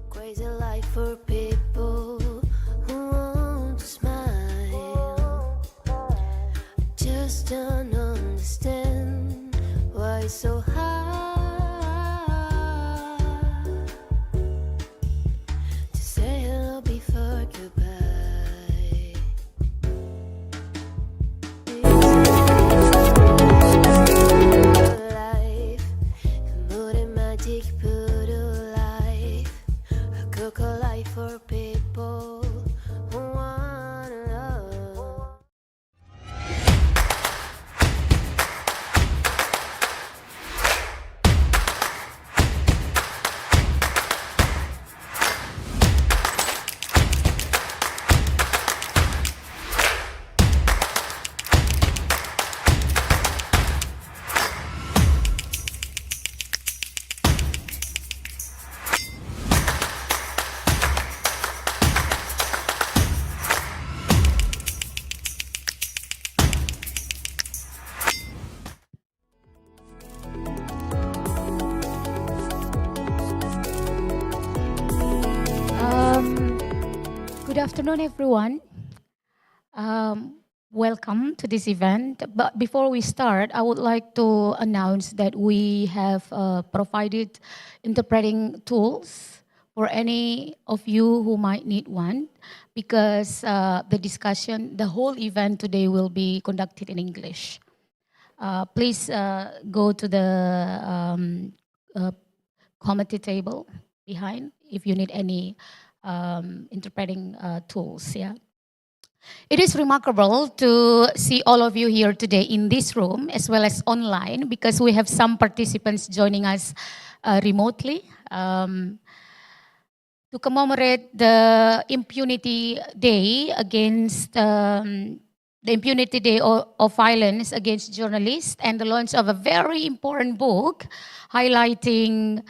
Crazy life for people who want to smile. I just don't understand why it's so hard to say hello before goodbye. Life, moody magic voodoo life. A cocoa life for people who want love. afternoon, everyone. Welcome to this event. But before we start, I would like to announce that we have provided interpreting tools for any of you who might need one, because the whole event today will be conducted in English. Please go to the uh, committee table behind if you need any interpreting tools. Yeah. It is remarkable to see all of you here today in this room as well as online, because we have some participants joining us remotely to commemorate the Impunity Day against the Impunity Day of violence against journalists, and the launch of a very important book highlighting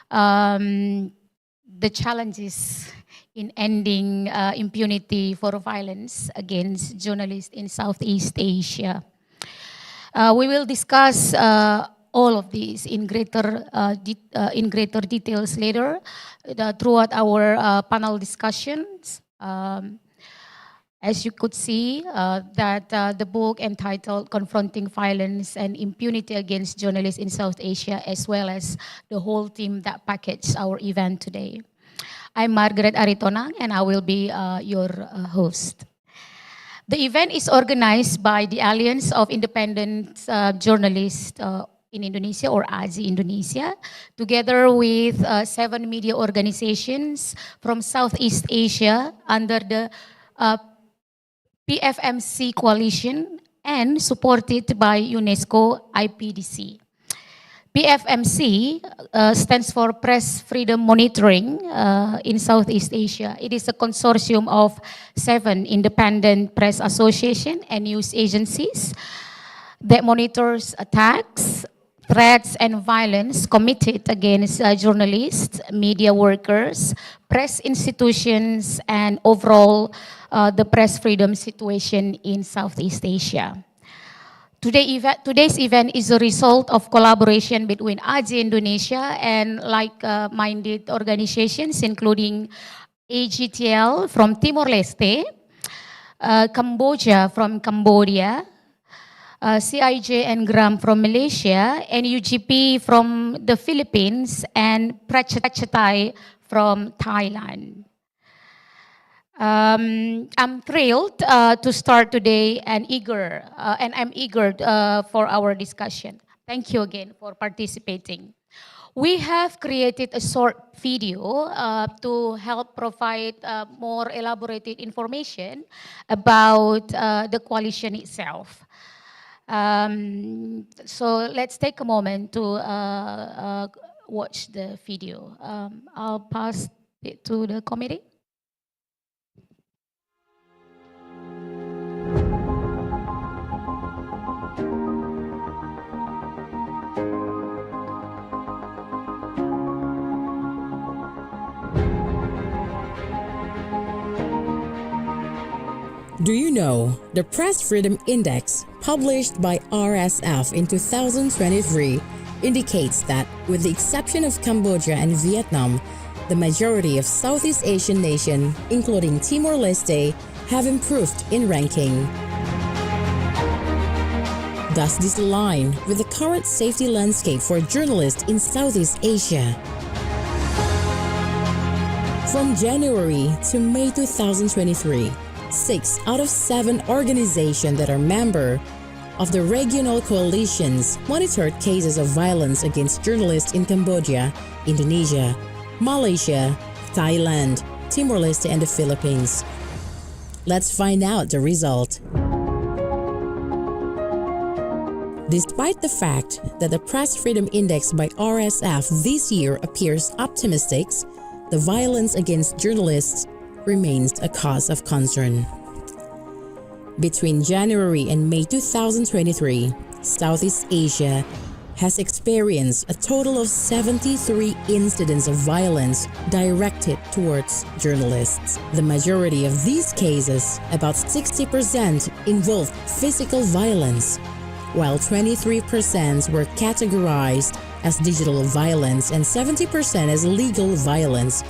the challenges in ending impunity for violence against journalists in Southeast Asia. We will discuss all of these in greater details later throughout our panel discussions. As you could see, that the book entitled Confronting Violence and Impunity Against Journalists in South Asia, as well as the whole team that packaged our event today. I'm Margaret Aritonang, and I will be your host. The event is organized by the Alliance of Independent Journalists in Indonesia, or AZI Indonesia, together with 7 media organizations from Southeast Asia under the PFMC coalition and supported by UNESCO IPDC. PFMC stands for Press Freedom Monitoring in Southeast Asia. It is a consortium of 7 independent press associations and news agencies that monitors attacks, threats, and violence committed against journalists, media workers, press institutions, and overall the press freedom situation in Southeast Asia. Today's event is a result of collaboration between AZI Indonesia and like-minded organizations, including AGTL from Timor-Leste, Cambodia from Cambodia, CIJ and GRAM from Malaysia, and UGP from the Philippines, and Prachatai from Thailand. I'm thrilled to start today and I'm eager for our discussion. Thank you again for participating. We have created a short video to help provide more elaborated information about the coalition itself. So let's take a moment to watch the video. I'll pass it to the committee. Do you know the Press Freedom Index, published by RSF in 2023, indicates that, with the exception of Cambodia and Vietnam, the majority of Southeast Asian nations, including Timor-Leste, have improved in ranking. Does this align with the current safety landscape for journalists in Southeast Asia? From January to May 2023, 6 out of 7 organizations that are members of the regional coalitions monitored cases of violence against journalists in Cambodia, Indonesia, Malaysia, Thailand, Timor-Leste, and the Philippines. Let's find out the result. Despite the fact that the Press Freedom Index by RSF this year appears optimistic, the violence against journalists remains a cause of concern. Between January and May 2023, Southeast Asia has experienced a total of 73 incidents of violence directed towards journalists. The majority of these cases, about 60%, involved physical violence, while 23% were categorized as digital violence and 70% as legal violence.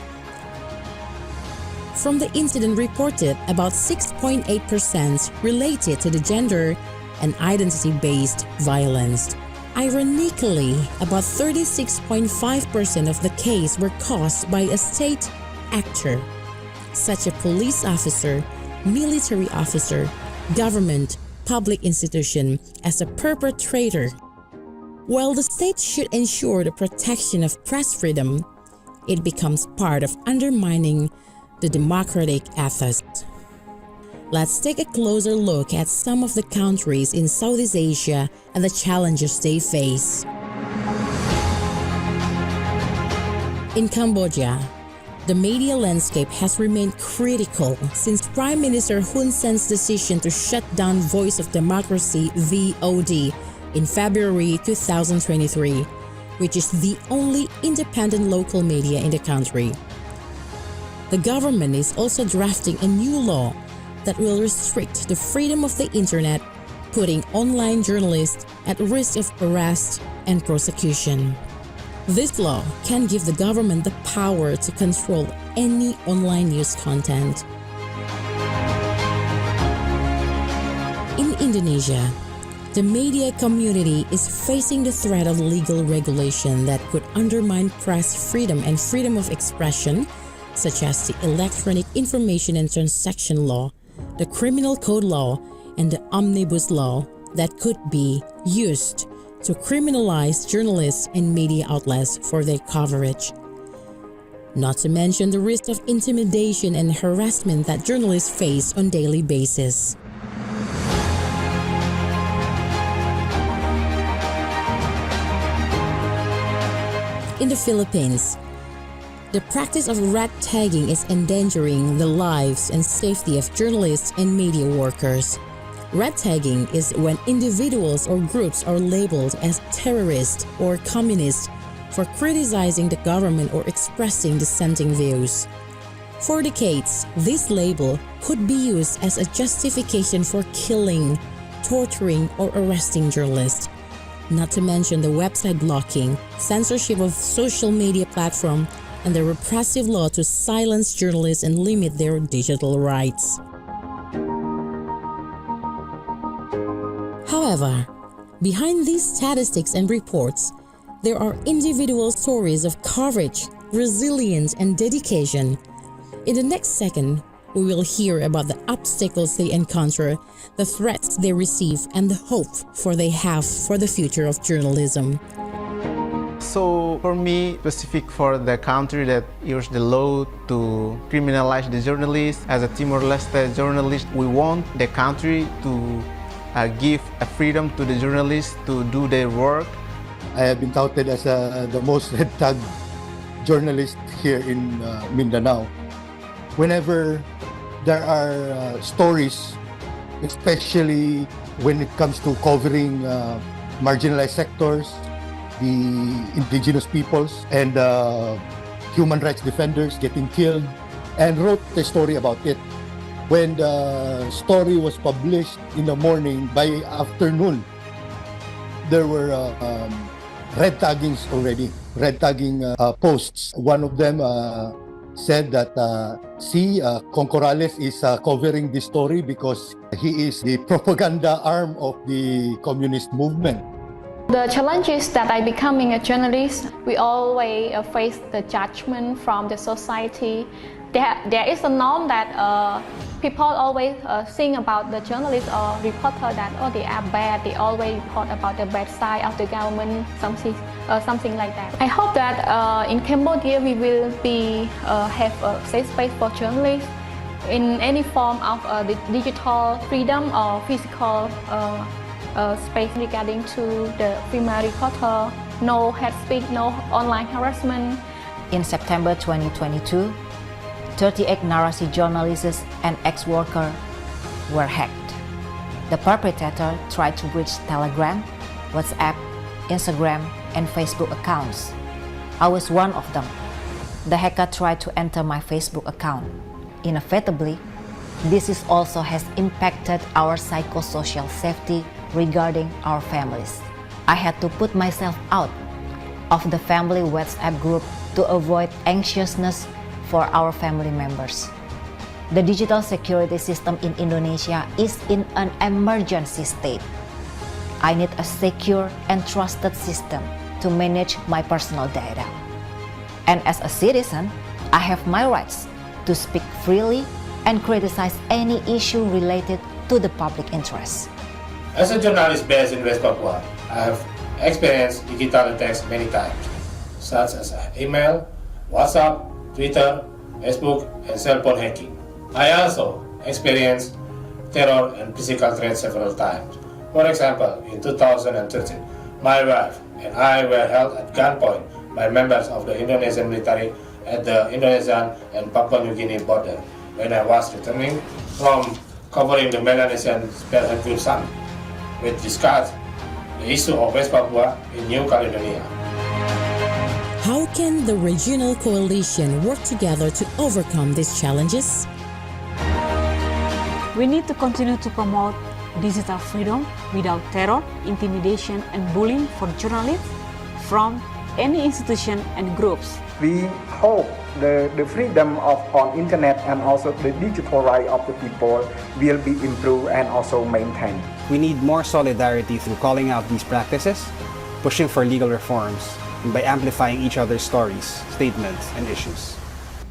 from the incident reported, about 6.8% related to the gender and identity-based violence. Ironically, about 36.5% of the case were caused by a state actor, such as a police officer, military officer, government, public institution, as a perpetrator. While the state should ensure the protection of press freedom, it becomes part of undermining the democratic ethos. Let's take a closer look at some of the countries in Southeast Asia and the challenges they face. In Cambodia, the media landscape has remained critical since Prime Minister Hun Sen's decision to shut down Voice of Democracy (VOD) in February 2023, which is the only independent local media in the country. The government is also drafting a new law that will restrict the freedom of the internet, putting online journalists at risk of arrest and prosecution. This law can give the government the power to control any online news content. In Indonesia, the media community is facing the threat of legal regulation that could undermine press freedom and freedom of expression, such as the Electronic Information and Transaction Law, the Criminal Code Law, and the Omnibus Law that could be used to criminalize journalists and media outlets for their coverage. Not to mention the risk of intimidation and harassment that journalists face on a daily basis. In the Philippines, the practice of red tagging is endangering the lives and safety of journalists and media workers. Red tagging is when individuals or groups are labeled as terrorists or communists for criticizing the government or expressing dissenting views. For decades, this label could be used as a justification for killing, torturing, or arresting journalists. Not to mention the website blocking, censorship of social media platforms, and the repressive law to silence journalists and limit their digital rights. However, behind these statistics and reports, there are individual stories of courage, resilience, and dedication. In the next second, we will hear about the obstacles they encounter, the threats they receive, and the hope they have for the future of journalism. So for me, specific for the country that used the law to criminalize the journalists, as a Timor-Leste journalist, we want the country to give a freedom to the journalists to do their work. I have been touted as the most red-tagged journalist here in Mindanao. Whenever there are stories, especially when it comes to covering marginalized sectors, the indigenous peoples, and human rights defenders getting killed, and wrote a story about it. When the story was published in the morning, by afternoon, there were red taggings already, red tagging posts. One of them said that, Concorales is covering this story because he is the propaganda arm of the communist movement. The challenges that I becoming a journalist, we always face the judgment from the society. There is a norm that people always think about the journalist or reporter that they are bad. They always report about the bad side of the government, something like that. I hope that in Cambodia we will have a safe space for journalists in any form of the digital freedom or physical space regarding to the female reporter, no hate speech, no online harassment. In September 2022, 38 Narasi journalists and ex-workers were hacked. The perpetrator tried to breach Telegram, WhatsApp, Instagram, and Facebook accounts. I was one of them. The hacker tried to enter my Facebook account. Inevitably, this also has impacted our psychosocial safety regarding our families. I had to put myself out of the family WhatsApp group to avoid anxiousness for our family members. The digital security system in Indonesia is in an emergency state. I need a secure and trusted system to manage my personal data. And as a citizen, I have my rights to speak freely and criticize any issue related to the public interest. As a journalist based in West Papua, I have experienced digital attacks many times, such as email, WhatsApp, Twitter, Facebook, and cell phone hacking. I also experienced terror and physical threats several times. For example, in 2013, my wife and I were held at gunpoint by members of the Indonesian military at the Indonesian and Papua New Guinea border when I was returning from covering the Melanesian Spearhead Group Summit, which discussed the issue of West Papua in New Caledonia. How can the regional coalition work together to overcome these challenges? We need to continue to promote digital freedom without terror, intimidation, and bullying for journalists from any institution and groups. We hope the freedom on internet and also the digital right of the people will be improved and also maintained. We need more solidarity through calling out these practices, pushing for legal reforms, and by amplifying each other's stories, statements, and issues.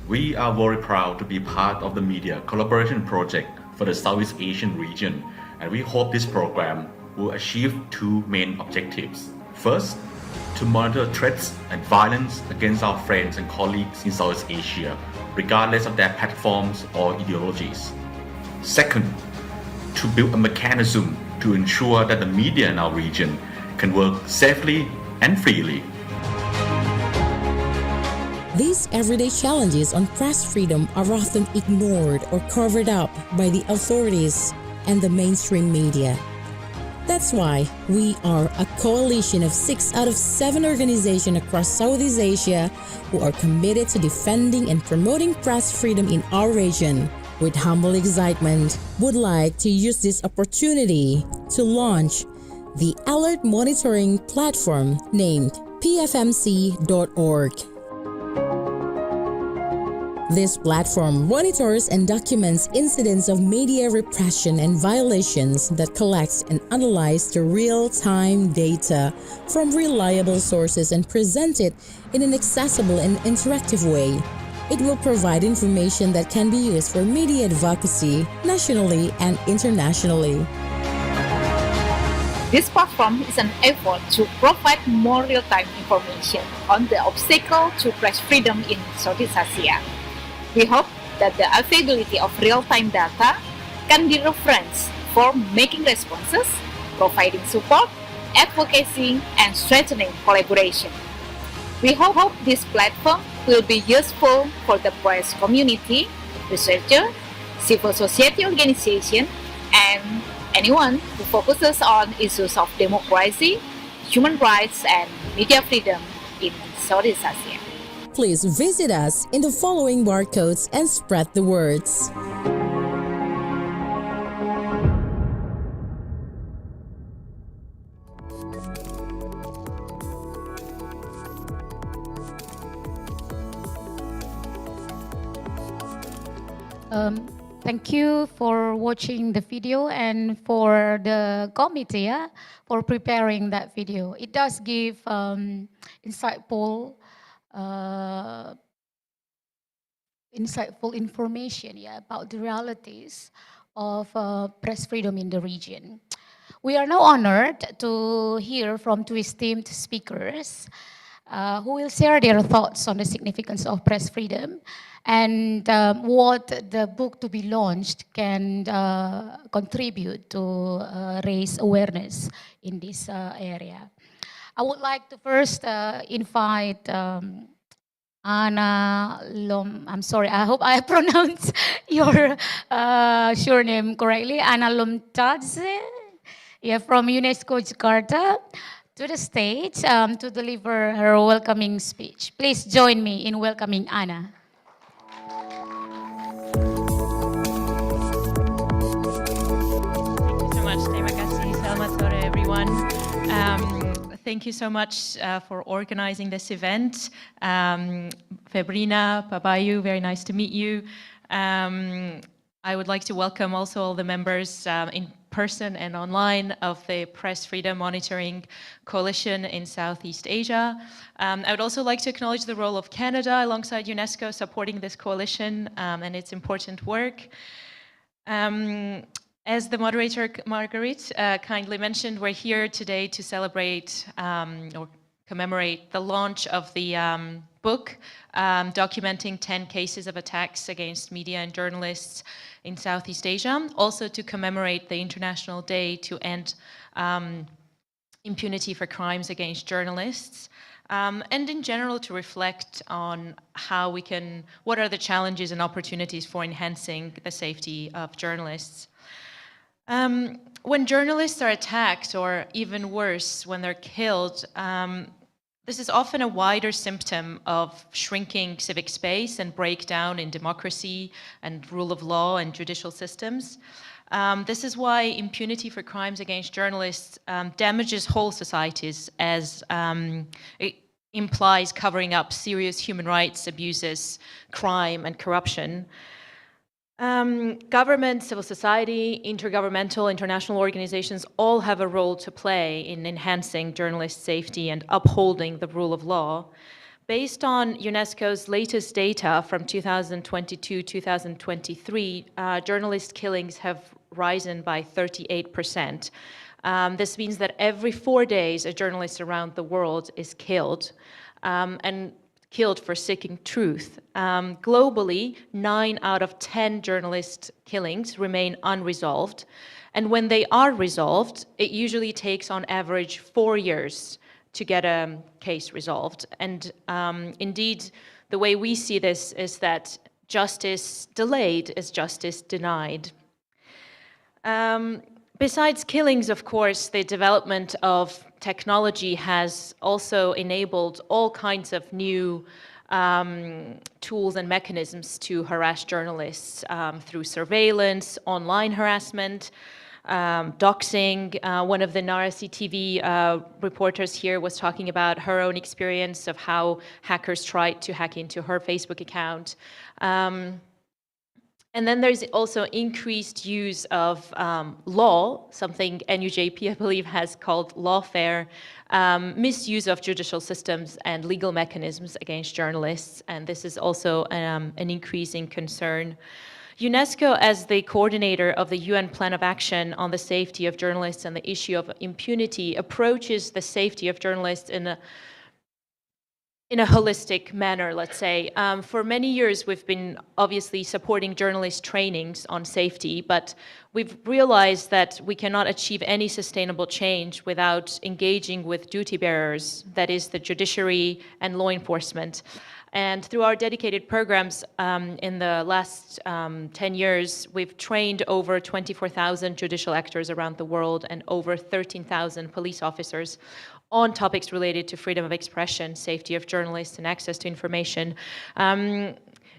We are very proud to be part of the media collaboration project for the Southeast Asian region, and we hope this program will achieve two main objectives. First, to monitor threats and violence against our friends and colleagues in Southeast Asia, regardless of their platforms or ideologies. Second, to build a mechanism to ensure that the media in our region can work safely and freely. These everyday challenges on press freedom are often ignored or covered up by the authorities and the mainstream media. That's why we are a coalition of 6 out of 7 organizations across Southeast Asia who are committed to defending and promoting press freedom in our region. With humble excitement, would like to use this opportunity to launch the alert monitoring platform named pfmc.org. This platform monitors and documents incidents of media repression and violations that collects and analyzes the real-time data from reliable sources and present it in an accessible and interactive way. It will provide information that can be used for media advocacy nationally and internationally. This platform is an effort to provide more real-time information on the obstacle to press freedom in Southeast Asia. We hope that the availability of real-time data can be referenced for making responses, providing support, advocacy, and strengthening collaboration. We hope this platform will be useful for the press community, researchers, civil society organizations, and anyone who focuses on issues of democracy, human rights, and media freedom in Southeast Asia. Please visit us in the following barcodes and spread the words. Thank you for watching the video and for the committee for preparing that video. It does give insightful information about the realities of press freedom in the region. We are now honored to hear from two esteemed speakers who will share their thoughts on the significance of press freedom and what the book to be launched can contribute to raise awareness in this area. I would like to first invite Anna Lom. I'm sorry, I hope I pronounced your surname correctly. Anna Lomtadze, from UNESCO Jakarta, to the stage to deliver her welcoming speech. Please join me in welcoming Anna. Thank you so much. Terima kasih. Selamat sore, everyone. Thank you so much for organizing this event. Febrina, Pabayu, very nice to meet you. I would like to welcome also all the members in person and online of the Press Freedom Monitoring Coalition in Southeast Asia. I would also like to acknowledge the role of Canada alongside UNESCO supporting this coalition and its important work. As the moderator, Marguerite, kindly mentioned, we're here today to celebrate or commemorate the launch of the book documenting 10 cases of attacks against media and journalists in Southeast Asia. Also to commemorate the International Day to End Impunity for Crimes Against Journalists. And in general to reflect on what are the challenges and opportunities for enhancing the safety of journalists. When journalists are attacked, or even worse, when they're killed, this is often a wider symptom of shrinking civic space and breakdown in democracy and rule of law and judicial systems. This is why impunity for crimes against journalists damages whole societies, as it implies covering up serious human rights abuses, crime, and corruption. Government, civil society, intergovernmental, international organizations all have a role to play in enhancing journalist safety and upholding the rule of law. Based on UNESCO's latest data from 2022-2023, journalist killings have risen by 38%. This means that every 4 days, a journalist around the world is killed. And killed for seeking truth. Globally, 9 out of 10 journalist killings remain unresolved. And when they are resolved, it usually takes on average 4 years to get a case resolved. And indeed, the way we see this is that justice delayed is justice denied. Besides killings, of course, the development of technology has also enabled all kinds of new tools and mechanisms to harass journalists through surveillance, online harassment, doxing. One of the Narasi TV reporters here was talking about her own experience of how hackers tried to hack into her Facebook account. And then there's also increased use of law, something NUJP, I believe, has called lawfare, misuse of judicial systems and legal mechanisms against journalists. And this is also an increasing concern. UNESCO, as the coordinator of the UN Plan of Action on the Safety of Journalists and the issue of impunity, approaches the safety of journalists in a holistic manner, let's say. For many years, we've been obviously supporting journalist trainings on safety, but we've realized that we cannot achieve any sustainable change without engaging with duty bearers, that is the judiciary and law enforcement. And through our dedicated programs in the last 10 years, we've trained over 24,000 judicial actors around the world and over 13,000 police officers on topics related to freedom of expression, safety of journalists, and access to information.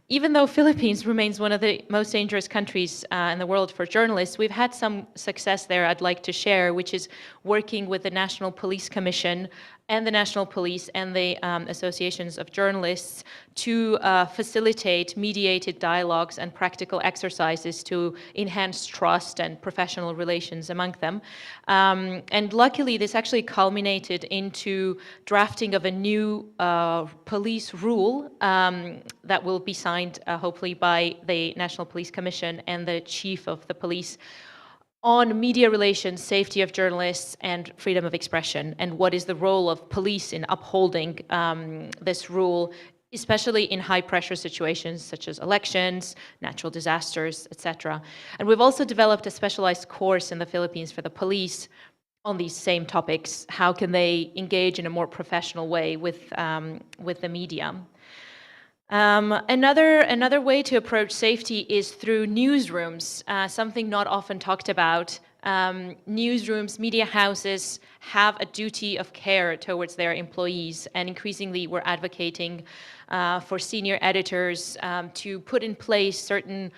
Even though Philippines remains one of the most dangerous countries in the world for journalists, we've had some success there I'd like to share, which is working with the National Police Commission and the National Police and the associations of journalists to facilitate mediated dialogues and practical exercises to enhance trust and professional relations among them. And luckily, this actually culminated into drafting of a new police rule that will be signed hopefully by the National Police Commission and the Chief of the Police on media relations, safety of journalists, and freedom of expression, and what is the role of police in upholding this rule, especially in high-pressure situations such as elections, natural disasters, etc. And we've also developed a specialized course in the Philippines for the police on these same topics. How can they engage in a more professional way with the media? Another way to approach safety is through newsrooms, something not often talked about. Newsrooms, media houses have a duty of care towards their employees, and increasingly we're advocating for senior editors to put in place certain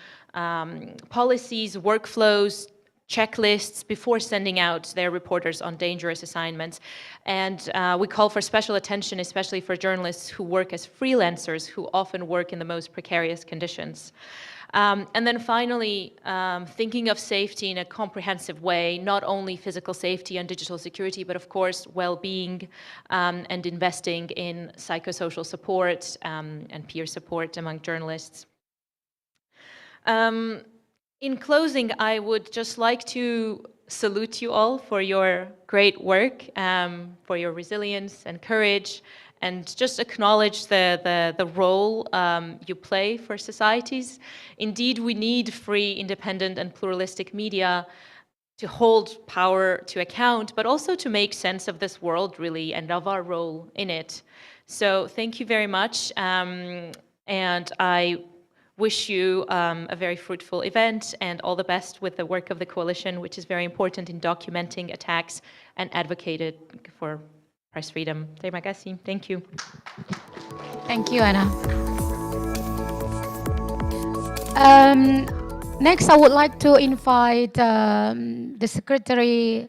policies, workflows, checklists before sending out their reporters on dangerous assignments. And we call for special attention, especially for journalists who work as freelancers, who often work in the most precarious conditions. And then finally, thinking of safety in a comprehensive way, not only physical safety and digital security, but of course, well-being and investing in psychosocial support and peer support among journalists. In closing, I would just like to salute you all for your great work, for your resilience and courage, and just acknowledge the role you play for societies. Indeed, we need free, independent, and pluralistic media to hold power to account, but also to make sense of this world, really, and of our role in it. So thank you very much, and I wish you a very fruitful event and all the best with the work of the coalition, which is very important in documenting attacks and advocated for press freedom. Terima kasih. Thank you. Thank you, Anna. Next, I would like to invite the Secretary,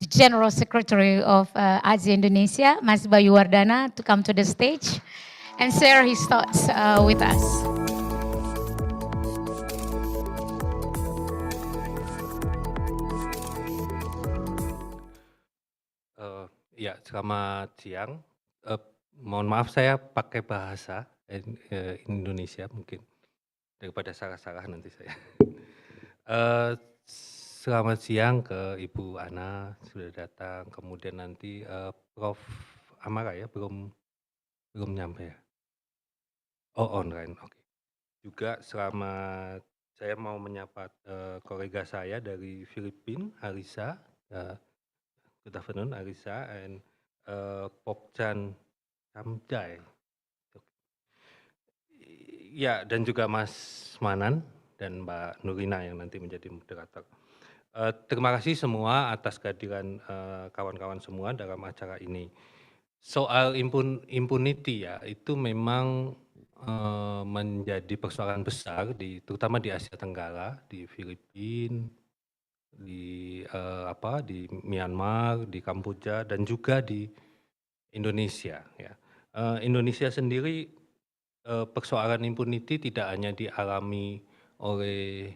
the General Secretary of ASI Indonesia, Mas Bayu Wardana, to come to the stage and share his thoughts with us. Ya, selamat siang. Mohon maaf saya pakai bahasa Indonesia mungkin daripada salah-salah nanti saya. Selamat siang ke Ibu Ana sudah datang, kemudian nanti Prof. Amara ya belum nyampe ya. Oh online, oke. Juga selamat, saya mau menyapa kolega saya dari Filipina, Arisa. Good afternoon, Arisa, and Pokchan Kamjai. Ya, dan juga Mas Manan dan Mbak Nurina yang nanti menjadi moderator. Terima kasih semua atas kehadiran kawan-kawan semua dalam acara ini. Soal impunity ya, itu memang menjadi persoalan besar terutama di Asia Tenggara, di Filipina, di Myanmar, di Kamboja, dan juga di Indonesia. Ya. Indonesia sendiri persoalan impunity tidak hanya dialami oleh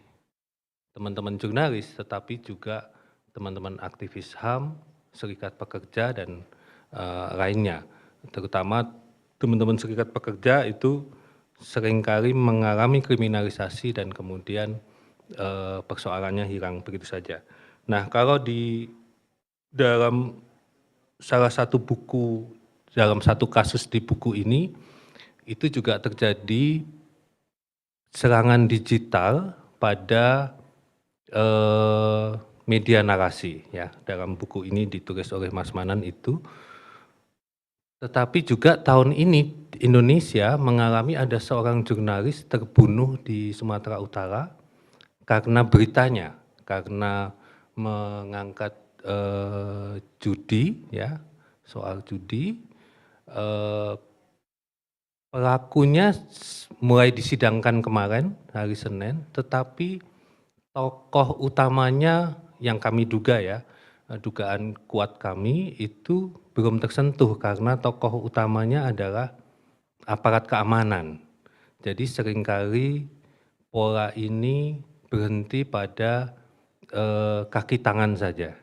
teman-teman jurnalis, tetapi juga teman-teman aktivis HAM, serikat pekerja, dan lainnya. Terutama teman-teman serikat pekerja itu seringkali mengalami kriminalisasi dan kemudian persoalannya hilang begitu saja. Nah, kalau di dalam salah satu buku, dalam satu kasus di buku ini, itu juga terjadi serangan digital pada media narasi. Ya, dalam buku ini ditulis oleh Mas Manan itu. Tetapi juga tahun ini Indonesia mengalami ada seorang jurnalis terbunuh di Sumatera Utara karena beritanya, karena mengangkat judi, ya, soal judi. Pelakunya mulai disidangkan kemarin hari Senin, tetapi tokoh utamanya yang kami duga ya, dugaan kuat kami itu belum tersentuh karena tokoh utamanya adalah aparat keamanan. Jadi seringkali pola ini berhenti pada kaki tangan saja,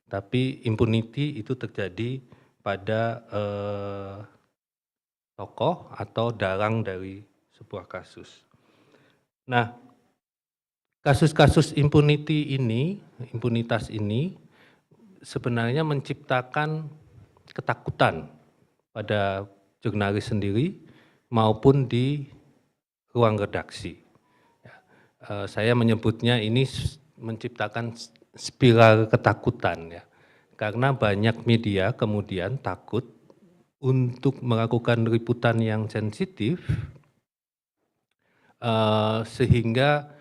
tapi impunity itu terjadi pada tokoh atau dalang dari sebuah kasus. Nah, kasus-kasus impunity ini, impunitas ini sebenarnya menciptakan ketakutan pada jurnalis sendiri maupun di ruang redaksi. Saya menyebutnya ini menciptakan spiral ketakutan ya, karena banyak media kemudian takut untuk melakukan liputan yang sensitif sehingga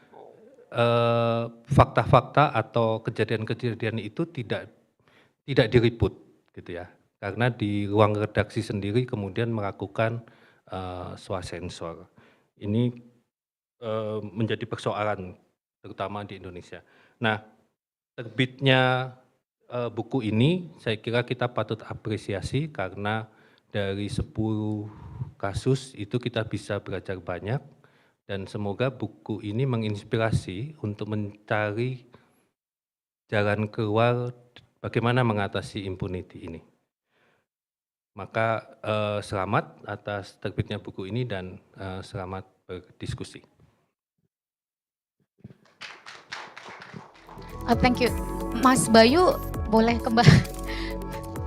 fakta-fakta atau kejadian-kejadian itu tidak diliput gitu ya, karena di ruang redaksi sendiri kemudian melakukan swasensor. Ini menjadi persoalan terutama di Indonesia. Nah, terbitnya buku ini saya kira kita patut apresiasi karena dari 10 kasus itu kita bisa belajar banyak Dan semoga buku ini menginspirasi untuk mencari jalan keluar bagaimana mengatasi impunity ini. Maka selamat atas terbitnya buku ini dan selamat berdiskusi. Thank you. Mas Bayu, boleh kembali.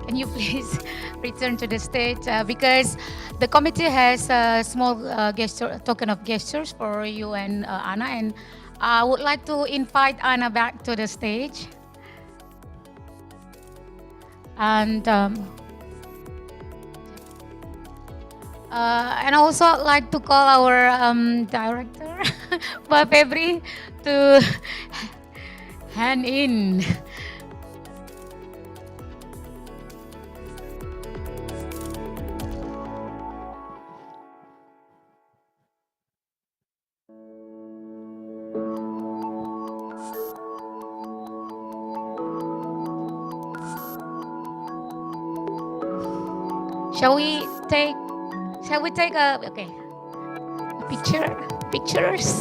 Can you please return to the stage? Because the committee has a small token of gestures for you and Anna, and I would like to invite Anna back to the stage. And also I'd like to call our director, Pak Febri, to hand in. Shall we take a pictures?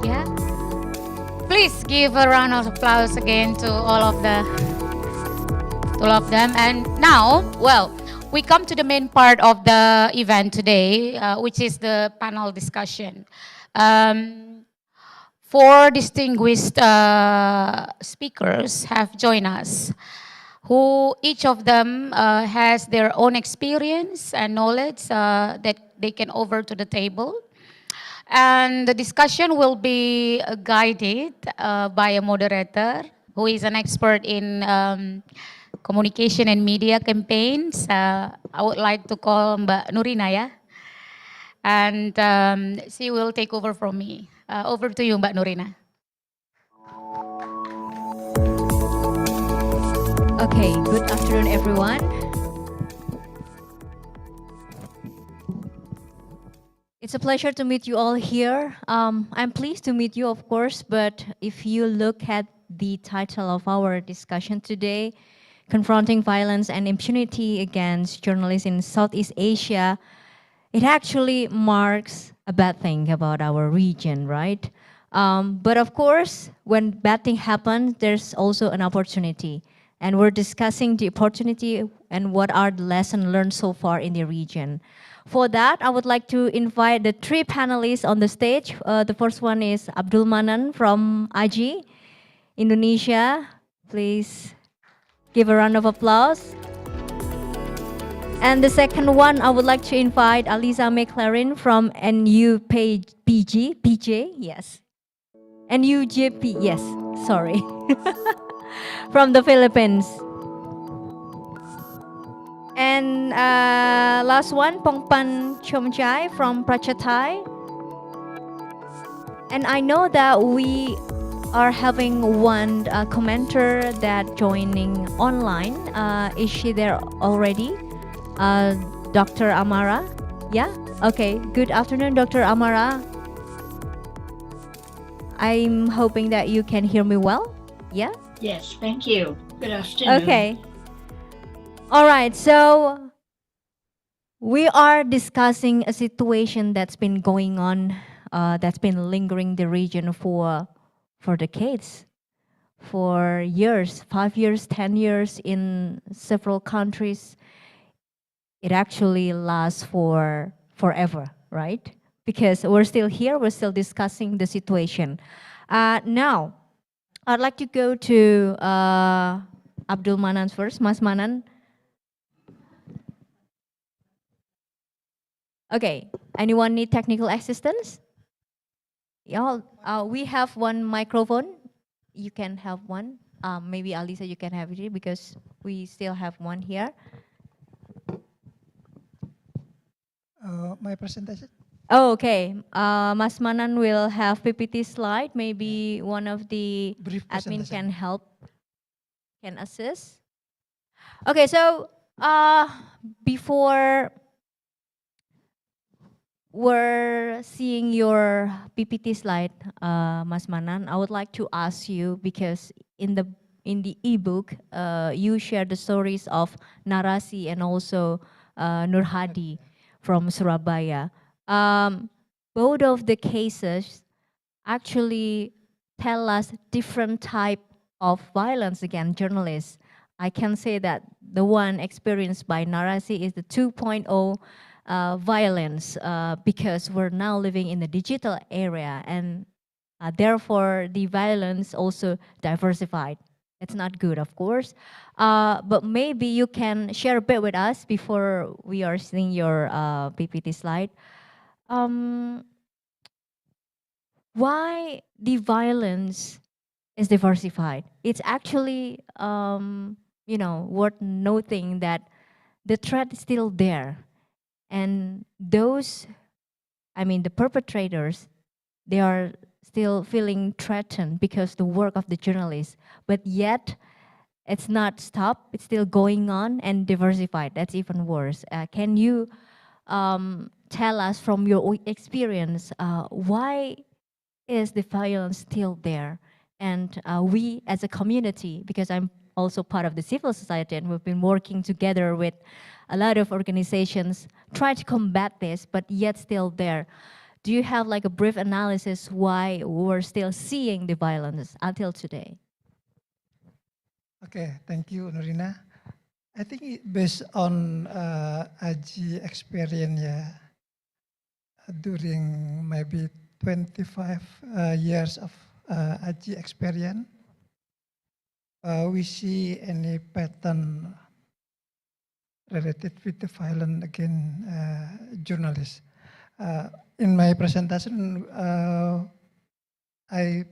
Yeah. Please give a round of applause again to all of them. And now, well, we come to the main part of the event today, which is the panel discussion. Four distinguished speakers have joined us, who each of them has their own experience and knowledge that they can offer to the table. And the discussion will be guided by a moderator who is an expert in communication and media campaigns. I would like to call Mbak Nurina, ya. And she will take over from me. Over to you, Mbak Nurina. Okay, good afternoon, everyone. It's a pleasure to meet you all here. I'm pleased to meet you, of course, but if you look at the title of our discussion today, Confronting Violence and Impunity Against Journalists in Southeast Asia, it actually marks a bad thing about our region, right? But of course, when bad thing happens, there's also an opportunity. And we're discussing the opportunity and what are the lessons learned so far in the region. For that, I would like to invite the three panelists on the stage. The first one is Abdul Manan from AJI, Indonesia. Please give a round of applause. And the second one, I would like to invite Aliza McLaren from PJ, yes. NUJP, yes, sorry. From the Philippines. And last one, Pongpan Chomchai from Prachathai. And I know that we are having one commenter that joining online. Is she there already? Dr. Amara? Yeah? Okay, good afternoon, Dr. Amara. I'm hoping that you can hear me well. Yeah? Yes, thank you. Good afternoon. Okay. All right, so we are discussing a situation that's been going on, that's been lingering the region for decades, for years, 5 years, 10 years in several countries. It actually lasts for forever, right? Because we're still here, we're still discussing the situation. Now, I'd like to go to Abdul Manan first. Mas Manan. Okay, anyone need technical assistance? Yeah, we have one microphone. You can have one. Maybe Alisa, you can have it because we still have one here. My presentation? Oh, okay. Mas Manan will have PPT slide. Maybe one of the admin can help, can assist. Okay, so before we're seeing your PPT slide, Mas Manan, I would like to ask you, because in the in the ebook, you share the stories of Narasi and also Nur Hadi from Surabaya. Both of the cases actually tell us different type of violence against journalists. I can say that the one experienced by Narasi is the 2.0 violence because we're now living in the digital era, and therefore the violence also diversified. It's not good, of course, but maybe you can share a bit with us before we are seeing your PPT slide. Why the violence is diversified? It's actually, worth noting that the threat is still there. And those, the perpetrators, they are still feeling threatened because the work of the journalists, but yet it's not stopped, it's still going on and diversified. That's even worse. Can you tell us from your experience, why is the violence still there? And we as a community, because I'm also part of the civil society and we've been working together with a lot of organizations, try to combat this, but yet still there. Do you have like a brief analysis why we're still seeing the violence until today? Okay, thank you, Nurina. I think based on Aji experience, during maybe 25 years of Aji experience, we see any pattern related with the violence against journalists. In my presentation, I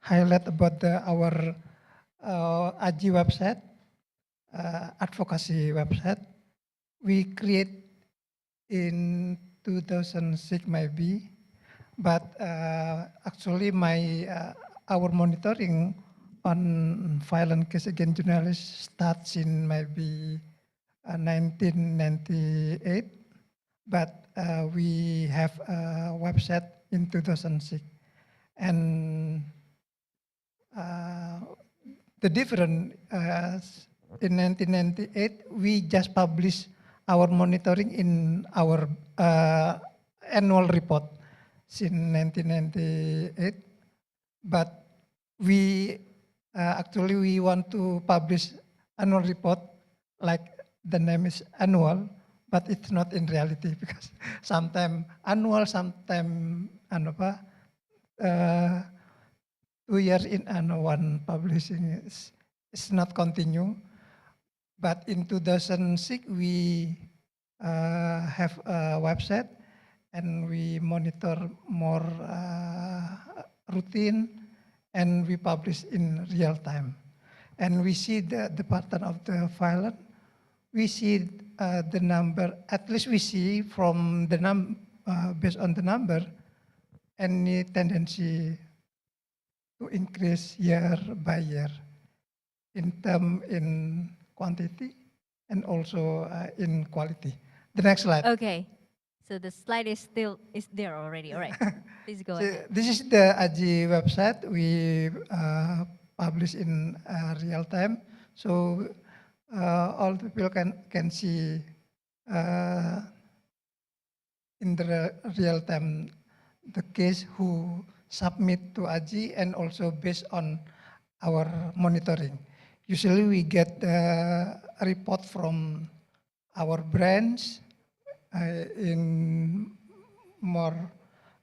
highlight about our Aji website, advocacy website. We create in 2006 maybe, but actually our monitoring on violent case against journalists starts in maybe 1998, but we have a website in 2006. And the difference, in 1998, we just published our monitoring in our annual report since 1998, but we actually we want to publish annual report like the name is annual, but it's not in reality because sometimes annual, sometimes 2 years in and one publishing is not continue. But in 2006, we have a website and we monitor more routine and we publish in real time. And we see the pattern of the violence. We see the number, at least we see from the based on the number, any tendency to increase year by year in quantity and also in quality. The next slide. Okay, so the slide is there already. All right, please go ahead. This is the Aji website. We publish in real time, so all the people can see in the real time the case who submit to Aji and also based on our monitoring. Usually we get a report from our branch in more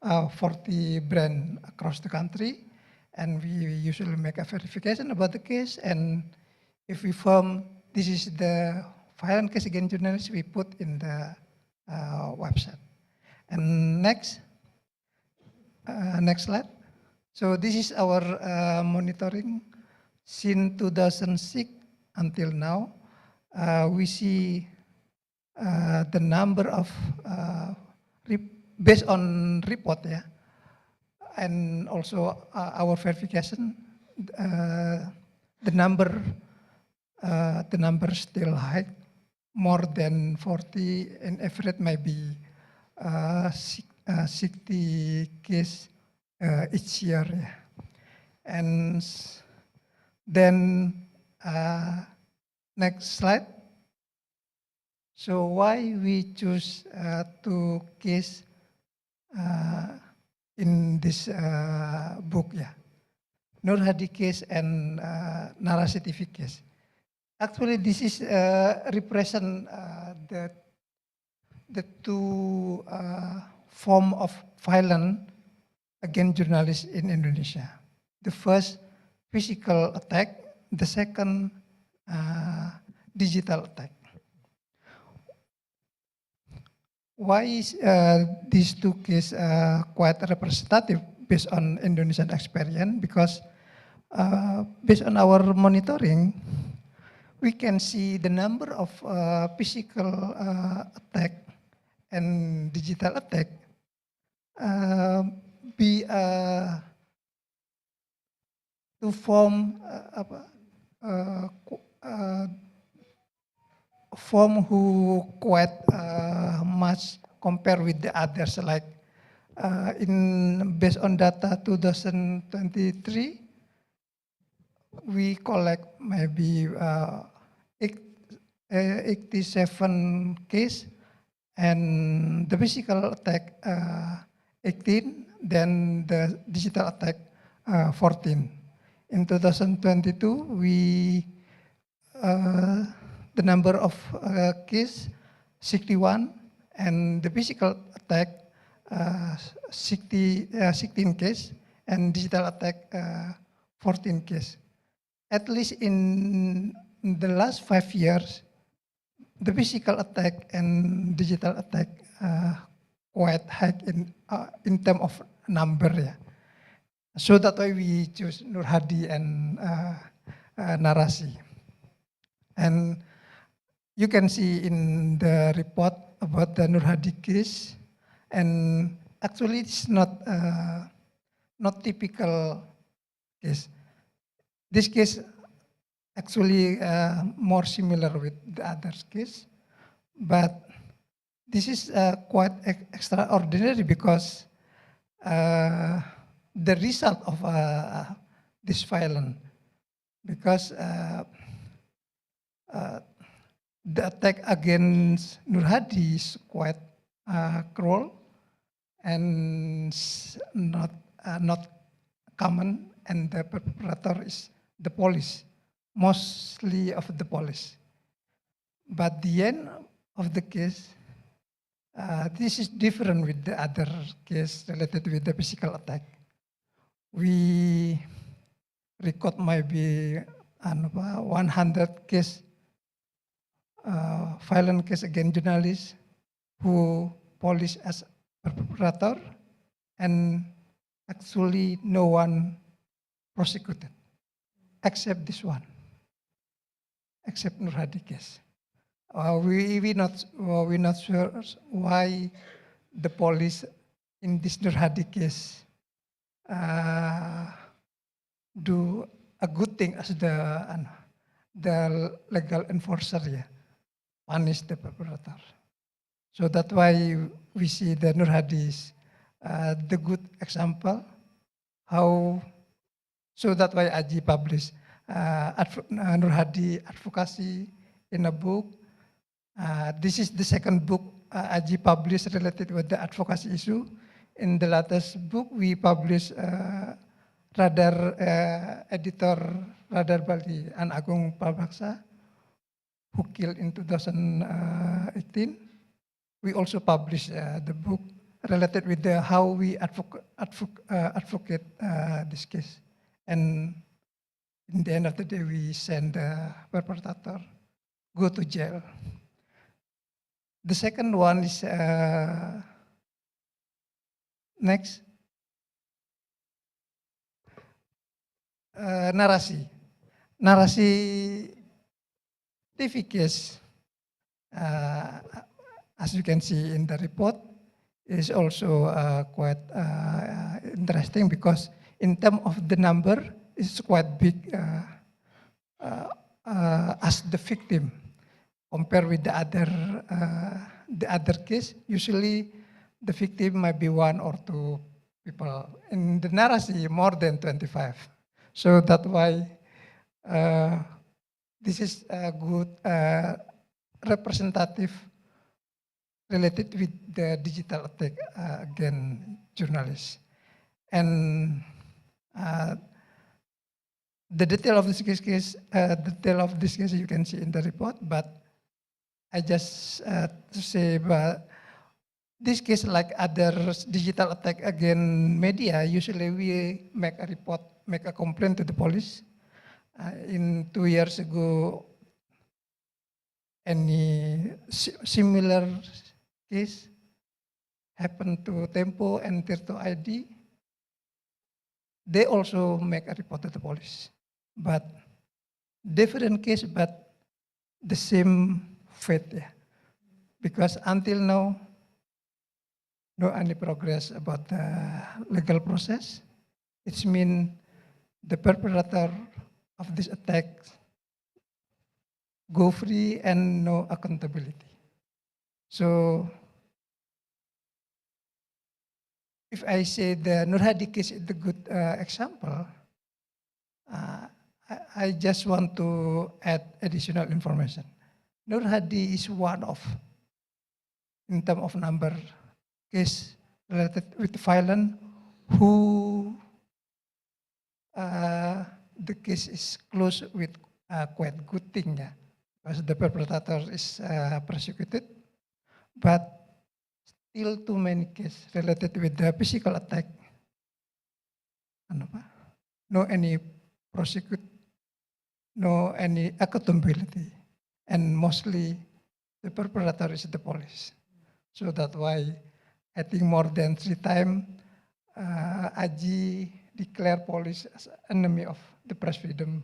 40 brands across the country, and we usually make a verification about the case, and if we form this is the violent case against journalists, we put in the website. And next slide. So this is our monitoring since 2006 until now. We see the number of based on report, and also our verification. The number still high, more than 40, and average maybe 60 case each year. And Then next slide. So why we choose two case in this book, yeah, Nur Hadi case and Narasi TV case. Actually, this is represent the two form of violence against journalists in Indonesia. The first, physical attack. The second, digital attack. Why is these two cases quite representative based on Indonesian experience? Because based on our monitoring, we can see the number of physical attack and digital attack be to form form who quite much compared with the others, like in based on data 2023, we collect maybe 87 case, and the physical attack 18, then the digital attack 14. In 2022, we the number of case 61, and the physical attack 16 case, and digital attack 14 case. At least in the last 5 years, the physical attack and digital attack quite high in terms of number, yeah. So that's why we choose Nur Hadi and Narasi. And you can see in the report about the Nur Hadi case, and actually it's not typical case. This case actually more similar with the other case, but this is quite extraordinary because the result of this violence, because the attack against Nur Hadi is quite cruel and not common, and the perpetrator is the police, mostly of the police. But the end of the case, this is different with the other case related with the physical attack. We record maybe 100 case, violent case against journalists who police as perpetrator, and actually no one prosecuted except this one, except Nur Hadi case. We not sure why the police in this Nur Hadi case do a good thing as the legal enforcer, yeah, punish the perpetrator. So that's why we see the Nur Hadi is the good example how. So that's why Aji published Nur Hadi advocacy in a book. This is the second book Aji published related with the advocacy issue. In the latest book, we published Radar editor Radar Bali, An Agung Prabaksa, who killed in 2018. We also published the book related with how we advocate this case. And in the end of the day, we send the perpetrator go to jail. The second one is next. Narasi. Narasi TV case, as you can see in the report, is also quite interesting because in terms of the number, it's quite big as the victim compared with the other case. Usually, the victim might be 1 or 2 people. In the Narasi, more than 25. So that's why This is a good representative related with the digital attack against journalists. And the detail of this case, you can see in the report, but I just to say, but this case, like other digital attack against media, usually we make a report, make a complaint to the police. In 2 years ago, any similar case happened to Tempo and Tirto ID. They also make a report to the police, but different case, but the same fate, yeah. Because until now, no any progress about the legal process. It means the perpetrator of this attack go free and no accountability. So if I say the Nur Hadi case is a good example, I just want to add additional information. Nur Hadi is one of, in terms of number, case related with violence, who the case is closed with quite good thing, yeah, because the perpetrator is prosecuted, but still too many cases related with the physical attack. No any prosecute, no any accountability, and mostly the perpetrator is the police. So that's why I think more than 3 times Aji declare police as enemy of the press freedom.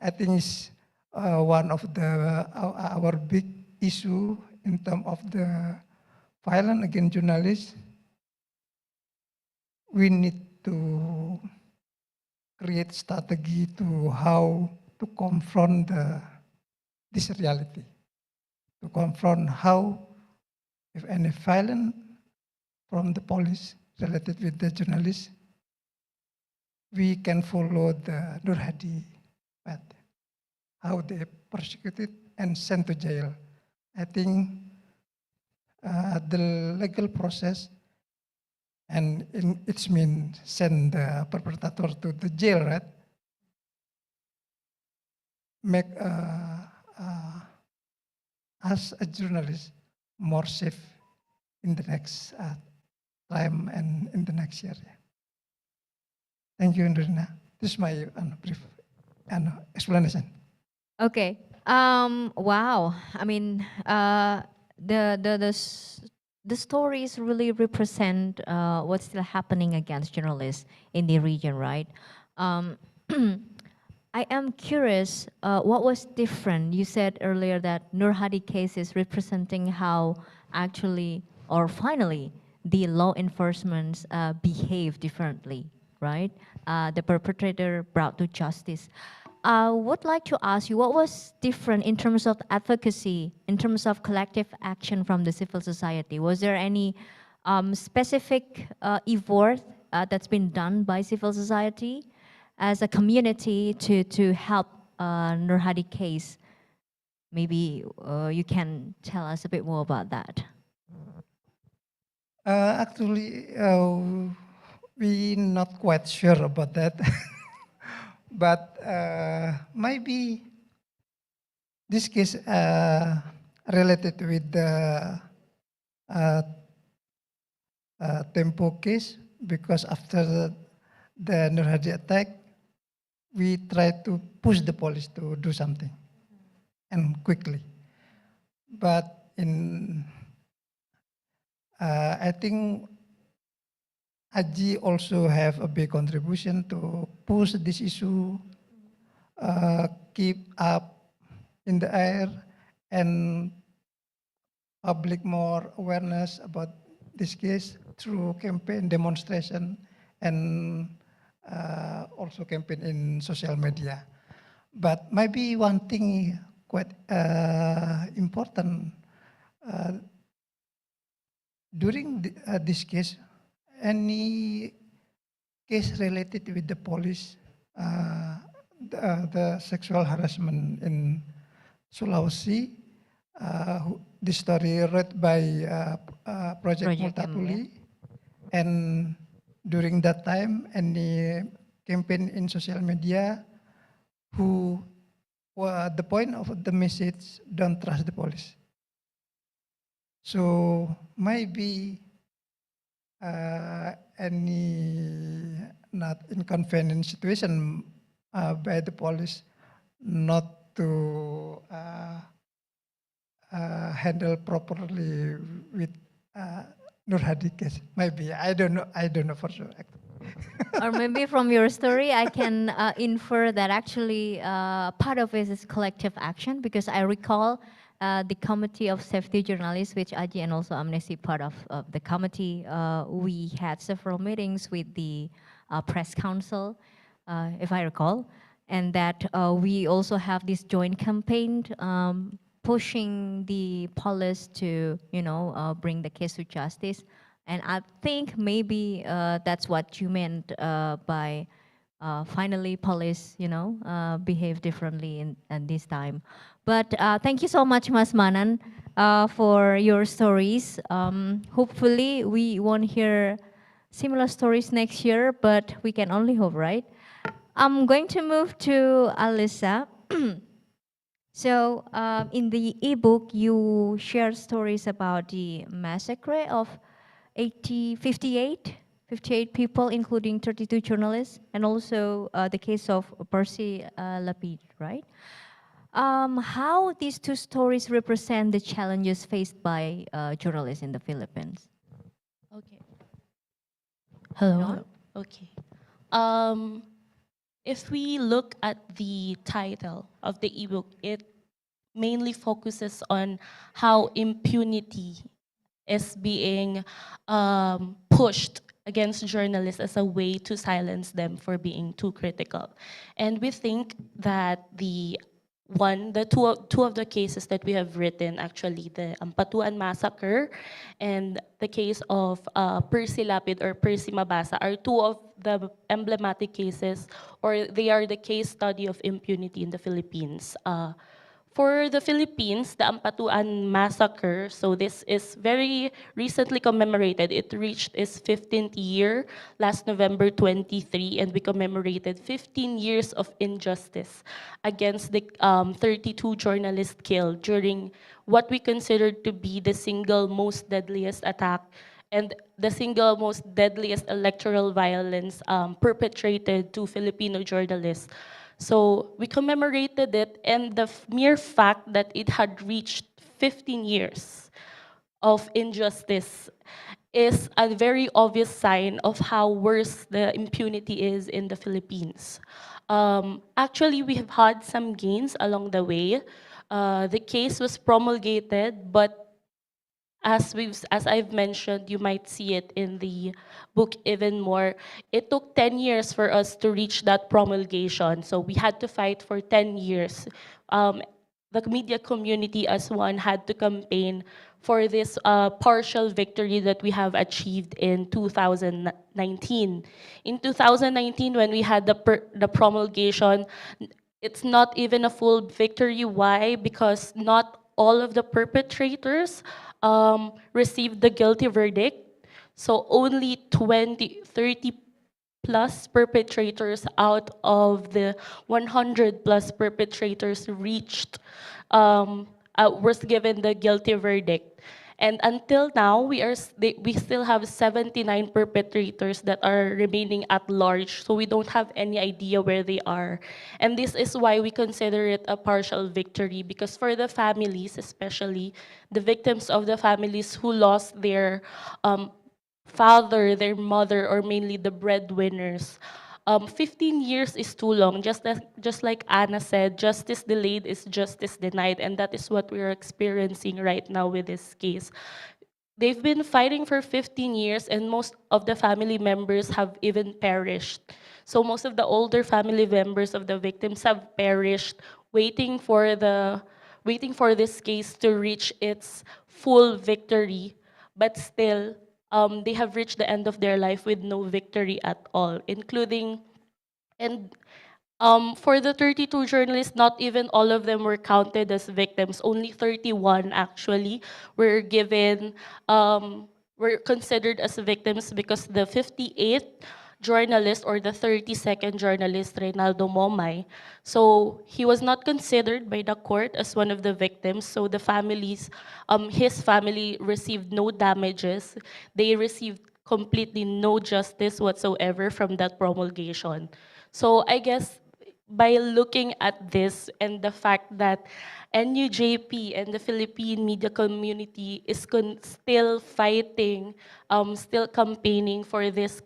I think it's one of the our big issue in terms of the violence against journalists. We need to create strategy to how to confront this reality, to confront how, if any violence from the police related with the journalists, we can follow the Nur Hadi path, how they persecuted and sent to jail. I think the legal process, and it means send the perpetrator to the jail, right? Make us a journalist more safe in the next time and in the next year. Thank you, Indrina. This is my brief explanation. Okay. Wow. I mean, the stories really represent what's still happening against journalists in the region, right? I am curious, what was different? You said earlier that Nur Hadi case is representing how actually, or finally, the law enforcement behave differently, right? The perpetrator brought to justice. I would like to ask you, what was different in terms of advocacy, in terms of collective action from the civil society? Was there any specific effort that's been done by civil society as a community to help Nur Hadi case? Maybe you can tell us a bit more about that. Actually, we're not quite sure about that. But maybe this case related with the Tempo case, because after the Nur Hadi attack, we tried to push the police to do something, and quickly. But I think Aji also have a big contribution to push this issue, keep up in the air, and public more awareness about this case through campaign, demonstration, and also campaign in social media. But maybe one thing quite important, during this case, any case related with the police, the sexual harassment in Sulawesi. This story read by Project Project M, Multatuli, and during that time, any campaign in social media who the point of the message, don't trust the police. So maybe any not inconvenient situation by the police not to handle properly with Nur Hadi case. Maybe I don't know. I don't know for sure. Or maybe from your story, I can infer that actually part of it is collective action, because I recall the Committee of Safety Journalists, which Aji and also Amnesty part of the committee, we had several meetings with the press council, if I recall, and that we also have this joint campaign pushing the police to, bring the case to justice. And I think maybe that's what you meant by finally police, behave differently in this time. But thank you so much, Mas Manan, for your stories. Hopefully we won't hear similar stories next year, but we can only hope, right? I'm going to move to Alyssa. So in the ebook, you shared stories about the massacre of 58 people, including 32 journalists, and also the case of Percy Lapid, right? How these two stories represent the challenges faced by journalists in the Philippines? Okay. Hello. No? Hello. Okay. If we look at the title of the ebook, it mainly focuses on how impunity is being pushed against journalists as a way to silence them for being too critical. And we think that two of the cases that we have written, actually, the Ampatuan massacre and the case of Percy Lapid or Percy Mabasa, are two of the emblematic cases, or they are the case study of impunity in the Philippines. For the Philippines, the Ampatuan massacre, so this is very recently commemorated. It reached its 15th year last November 23, and we commemorated 15 years of injustice against the 32 journalists killed during what we consider to be the single most deadliest attack and the single most deadliest electoral violence perpetrated to Filipino journalists. So we commemorated it, and the mere fact that it had reached 15 years of injustice is a very obvious sign of how worse the impunity is in the Philippines. Actually, we have had some gains along the way. The case was promulgated, but as I've mentioned, you might see it in the book even more. It took 10 years for us to reach that promulgation. So we had to fight for 10 years. The media community as one had to campaign for this partial victory that we have achieved in 2019. In 2019, when we had the promulgation, it's not even a full victory. Why? Because not all of the perpetrators received the guilty verdict. So only 30 plus perpetrators out of the 100 plus perpetrators was given the guilty verdict. And until now, we still have 79 perpetrators that are remaining at large, so we don't have any idea where they are. And this is why we consider it a partial victory, because for the families, especially the victims of the families who lost their father, their mother, or mainly the breadwinners, 15 years is too long. Just like Anna said, justice delayed is justice denied, and that is what we are experiencing right now with this case. They've been fighting for 15 years, and most of the family members have even perished. So most of the older family members of the victims have perished, waiting for this case to reach its full victory. But still, they have reached the end of their life with no victory at all, including, and For the 32 journalists, not even all of them were counted as victims. Only 31 actually were given, were considered as victims because the 58th journalist or the 32nd journalist, Reynaldo Momay, so he was not considered by the court as one of the victims. So the families, his family received no damages. They received completely no justice whatsoever from that promulgation. So I guess by looking at this and the fact that NUJP and the Philippine media community is still fighting, still campaigning for this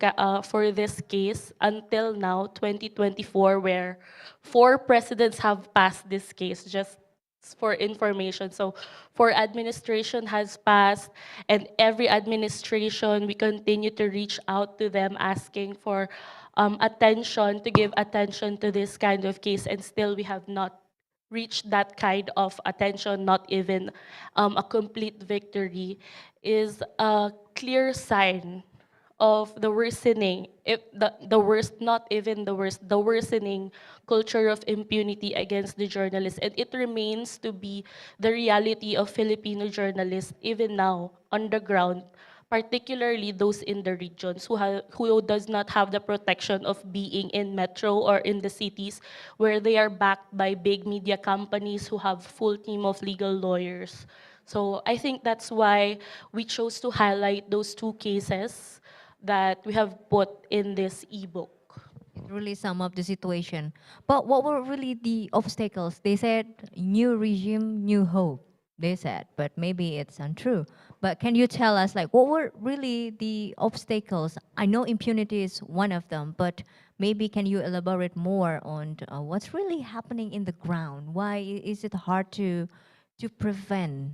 case until now, 2024, where 4 presidents have passed this case, just for information. So 4 administration has passed, and every administration, we continue to reach out to them asking for attention, to give attention to this kind of case, and still we have not reached that kind of attention, not even a complete victory, is a clear sign of the worsening, if the worst, not even the worst, the worsening culture of impunity against the journalists. And it remains to be the reality of Filipino journalists even now on the ground, particularly those in the regions who does not have the protection of being in metro or in the cities where they are backed by big media companies who have full team of legal lawyers. So I think that's why we chose to highlight those 2 cases that we have put in this ebook. It really sum up the situation. But what were really the obstacles? They said new regime, new hope. They said, but maybe it's untrue. But can you tell us, like, what were really the obstacles? I know impunity is one of them, but maybe can you elaborate more on what's really happening in the ground? Why is it hard to prevent?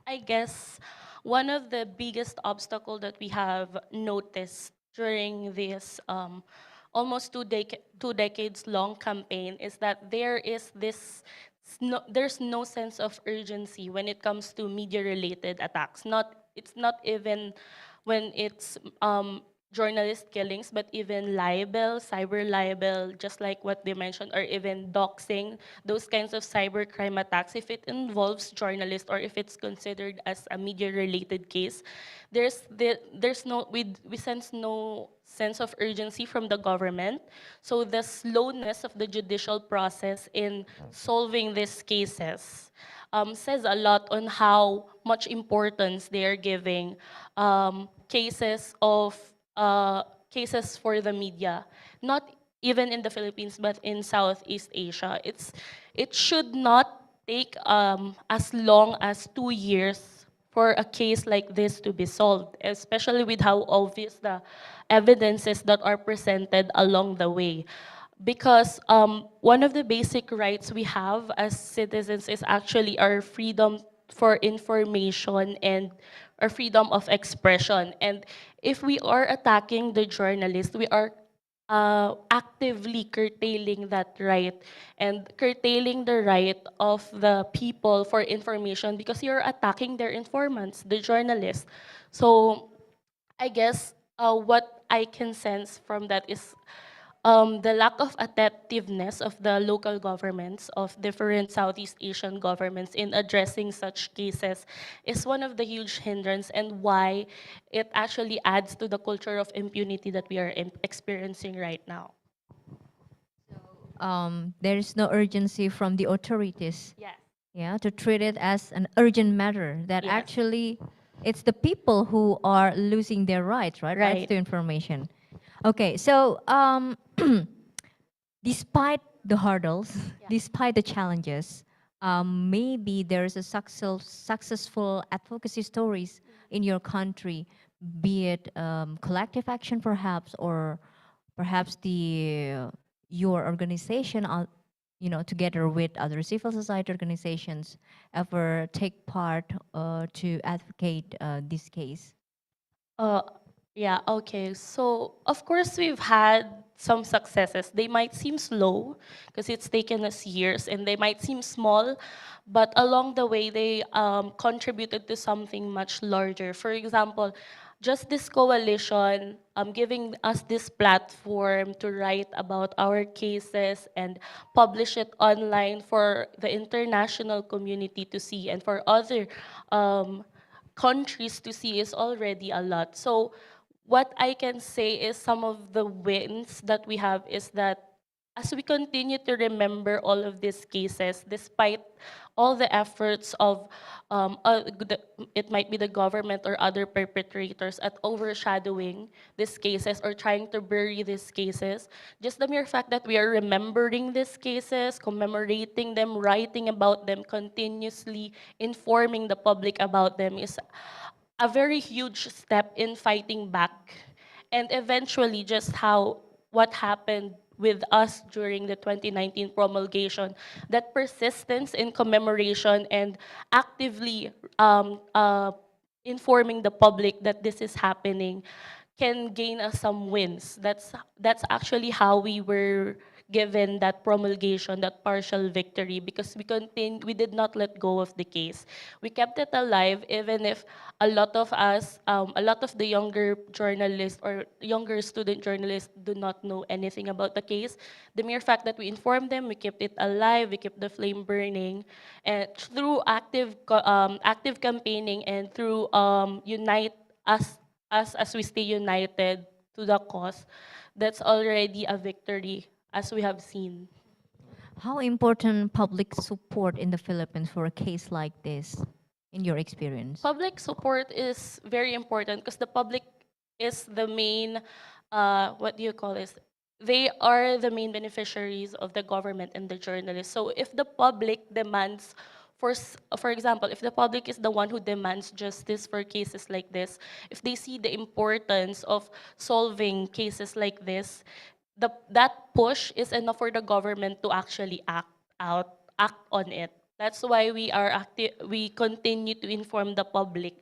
I guess one of the biggest obstacle that we have noticed during this almost 2 decades long campaign is that there is there's no sense of urgency when it comes to media related attacks. It's not even when it's journalist killings, but even libel, cyber libel, just like what they mentioned, or even doxing, those kinds of cybercrime attacks, if it involves journalists or if it's considered as a media-related case, we sense no sense of urgency from the government. So the slowness of the judicial process in solving these cases says a lot on how much importance they are giving cases for the media, not even in the Philippines, but in Southeast Asia. It should not take as long as 2 years for a case like this to be solved, especially with how obvious the evidences that are presented along the way. Because one of the basic rights we have as citizens is actually our freedom for information and our freedom of expression. And if we are attacking the journalist, we are actively curtailing that right and curtailing the right of the people for information because you're attacking their informants, the journalists. So I guess what I can sense from that is the lack of attentiveness of the local governments of different Southeast Asian governments in addressing such cases is one of the huge hindrance and why it actually adds to the culture of impunity that we are experiencing right now. There is no urgency from the authorities. Yes. Yeah, to treat it as an urgent matter that Yes. actually it's the people who are losing their rights, right? Rights Right. to information. Okay, so despite the hurdles, despite the challenges, maybe there's a successful advocacy stories in your country, be it collective action perhaps, or perhaps your organization, together with other civil society organizations, ever take part to advocate this case? Uh, yeah, okay. So, of course, we've had some successes. They might seem slow because it's taken us years, and they might seem small, but along the way, they contributed to something much larger. For example, just this coalition giving us this platform to write about our cases and publish it online for the international community to see and for other countries to see is already a lot. So what I can say is some of the wins that we have is that as we continue to remember all of these cases, despite all the efforts of, it might be the government or other perpetrators at overshadowing these cases or trying to bury these cases, just the mere fact that we are remembering these cases, commemorating them, writing about them continuously, informing the public about them is a very huge step in fighting back. And eventually, just how what happened with us during the 2019 promulgation, that persistence in commemoration and actively informing the public that this is happening can gain us some wins. That's actually how we were given that promulgation, that partial victory, because we did not let go of the case. We kept it alive, even if a lot of us, a lot of the younger journalists or younger student journalists do not know anything about the case. The mere fact that we informed them, we kept it alive, we kept the flame burning, and through active campaigning and through unite us as we stay united to the cause, that's already a victory, as we have seen. How important public support in the Philippines for a case like this, in your experience? Public support is very important because the public is the main, what do you call this? They are the main beneficiaries of the government and the journalists. So if the public demands, for example, if the public is the one who demands justice for cases like this, if they see the importance of solving cases like this, that push is enough for the government to actually act on it. That's why we continue to inform the public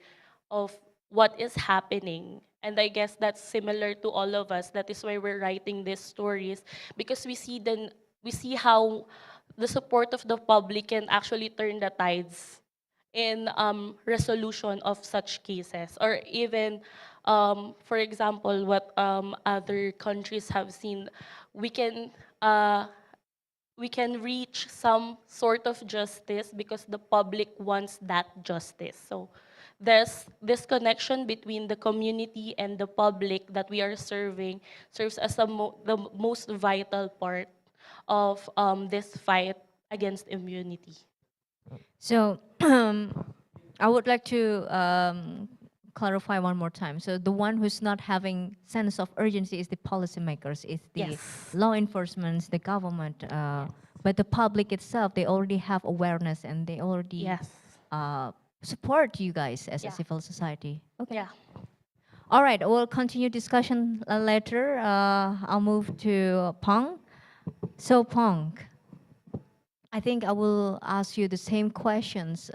of what is happening. And I guess that's similar to all of us. That is why we're writing these stories, because we see how the support of the public can actually turn the tides in resolution of such cases, or even, for example, what other countries have seen, we can reach some sort of justice because the public wants that justice. So there's this connection between the community and the public that we are serving serves as the most vital part of this fight against impunity. So I would like to clarify one more time. So the one who's not having sense of urgency is the policymakers, is the law enforcement, the government. But the public itself, they already have awareness and they already support you guys as a civil society. Okay. Yeah. All right, we'll continue discussion later. I'll move to Pong. So Pong, I think I will ask you the same questions.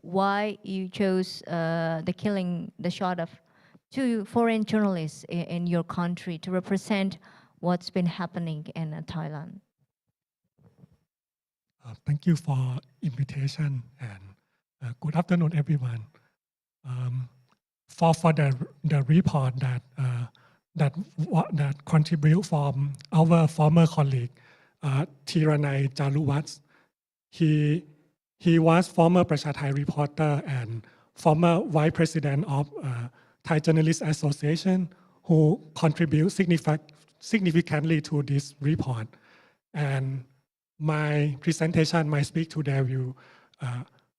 Why you chose the shot of two foreign journalists in your country to represent what's been happening in Thailand? Thank you for invitation and good afternoon, everyone. For the report that contribute from our former colleague Thiranai Jaluwats. He was former Prasha Thai reporter and former vice president of Thai Journalists Association, who contribute significantly to this report. And my presentation, my speech today will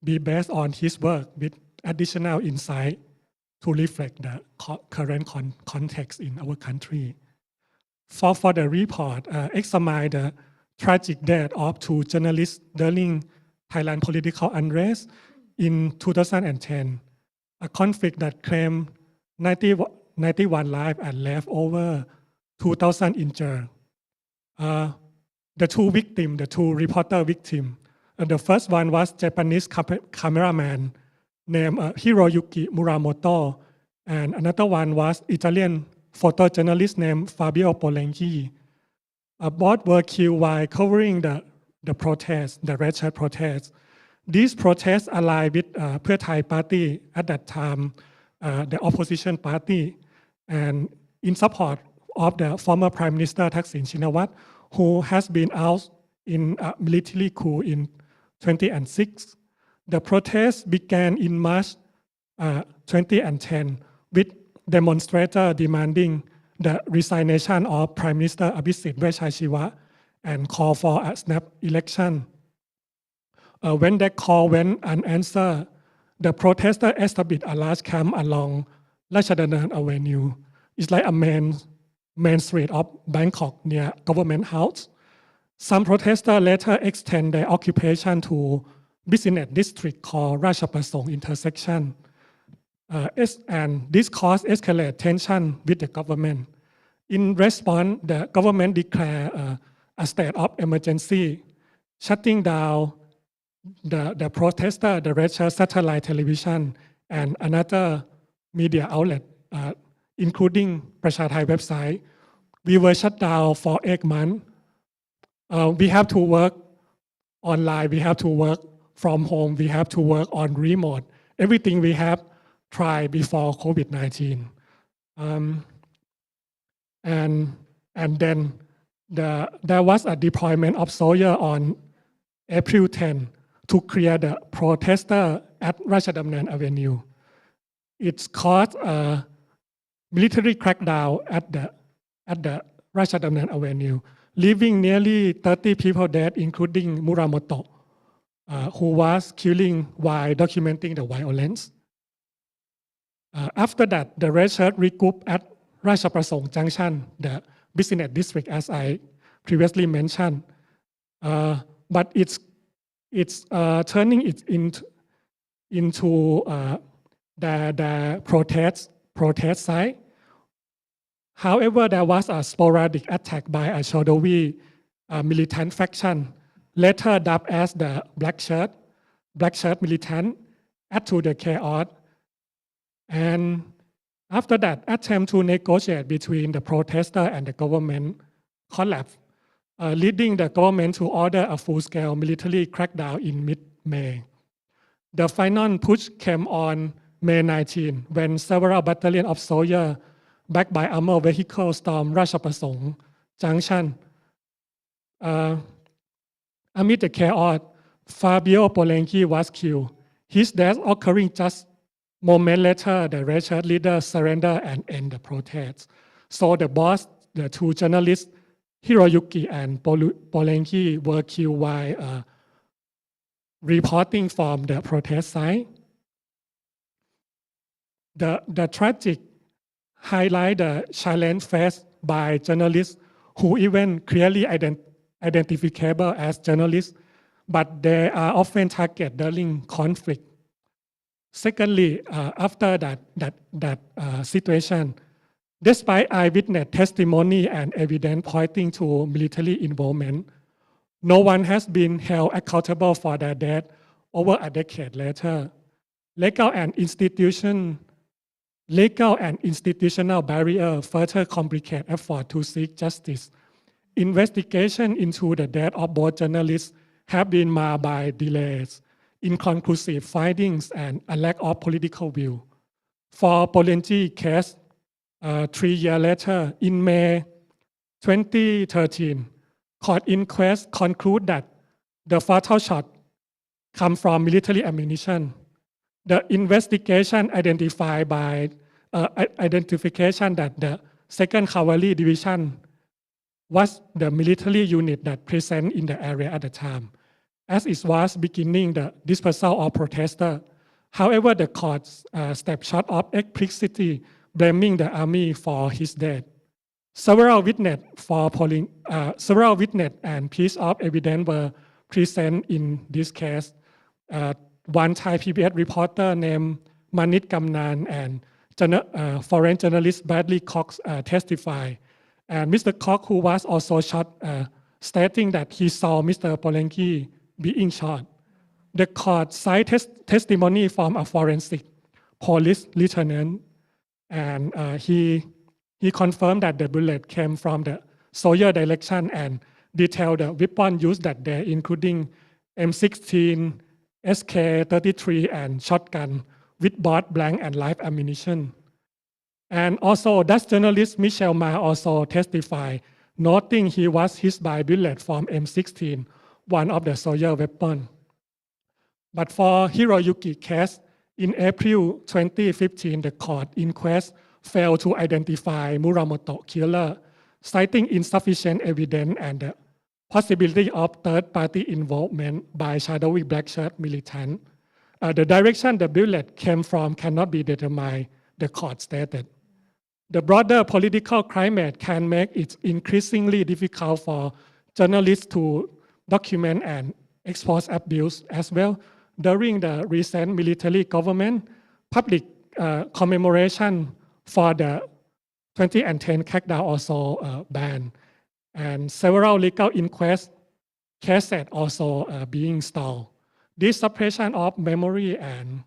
be based on his work with additional insight to reflect the current context in our country. For the report, examine the tragic death of two journalists during Thailand political unrest in 2010, a conflict that claimed 91 lives and left over 2,000 injured. The two victims, the two reporter victims, the first one was Japanese cameraman named Hiroyuki Muramoto, and another one was Italian photojournalist named Fabio Polenghi. Both were killed while covering the protests, the red shirt protests. These protests aligned with Pheu Thai party at that time, the opposition party, and in support of the former Prime Minister Thaksin Shinawatra, who has been out in a military coup in 2006. The protests began in March 2010 with demonstrators demanding the resignation of Prime Minister Abhisit Vejjajiva and call for a snap election. When that call went unanswered, the protesters established a large camp along Ratchadanan Avenue. It's like a main street of Bangkok near Government House. Some protesters later extend their occupation to business district called Ratchaprasong intersection. And this caused escalated tension with the government. In response, the government declared a state of emergency, shutting down the protester, the Russia satellite television, and another media outlet, including Prasha Thai website. We were shut down for 8 months. We have to work online, we have to work from home, we have to work on remote. Everything we have tried before COVID-19. And then there was a deployment of soldiers on April 10 to clear the protester at Ratchadanan Avenue. It's caused a military crackdown at the Ratchadanan Avenue, leaving nearly 30 people dead, including Muramoto, who was killing while documenting the violence. After that, the red shirt regrouped at Ratchaprasong Junction, the business district, as I previously mentioned. But it's turning it into the protest side. However, there was a sporadic attack by a shadowy militant faction, later dubbed as the Black Shirt militant, add to the chaos. And after that, attempt to negotiate between the protester and the government collapsed, leading the government to order a full-scale military crackdown in mid-May. The final push came on May 19, when several battalions of soldiers backed by armored vehicles stormed Ratchaprasong Junction. Amid the chaos, Fabio Polenki was killed. His death occurring just moments later, the red shirt leader surrendered and ended the protest. So the boss, the two journalists, Hiroyuki and Polenki, were killed while reporting from the protest site. The tragic highlight the challenge faced by journalists who even clearly identifiable as journalists, but they are often targeted during conflict. Secondly, after that situation, despite eyewitness testimony and evidence pointing to military involvement, no one has been held accountable for their death over a decade later. Legal and institutional barriers further complicate efforts to seek justice. Investigation into the death of both journalists have been marred by delays, inconclusive findings, and a lack of political will. For Polenki case, 3 years later, in May 2013, court inquest concluded that the fatal shot come from military ammunition. The investigation identified by identification that the 2nd Cavalry Division was the military unit that present in the area at the time, as it was beginning the dispersal of protesters. However, the court stepped short of explicitly blaming the army for his death. Several witnesses and pieces of evidence were present in this case. One Thai PBS reporter named Manit Kamnan and foreign journalist Bradley Cox testified. And Mr. Cox, who was also shot, stating that he saw Mr. Polenki being shot. The court cited testimony from a forensic police lieutenant, and he confirmed that the bullet came from the soldier direction and detailed the weapon used that day, including M16, SK-33, and shotgun, with both blank and live ammunition. And also, Dutch journalist Michel Ma also testified, noting he was hit by bullet from M16, one of the soldier weapon. But for Hiroyuki case, in April 2015, the court inquest failed to identify Muramoto killer, citing insufficient evidence and the possibility of third-party involvement by shadowy black shirt militant. The direction the bullet came from cannot be determined, the court stated. The broader political climate can make it increasingly difficult for journalists to document and expose abuse as well. During the recent military government public commemoration for the 2010 crackdown also banned, and several legal inquest cases also being stalled. This suppression of memory and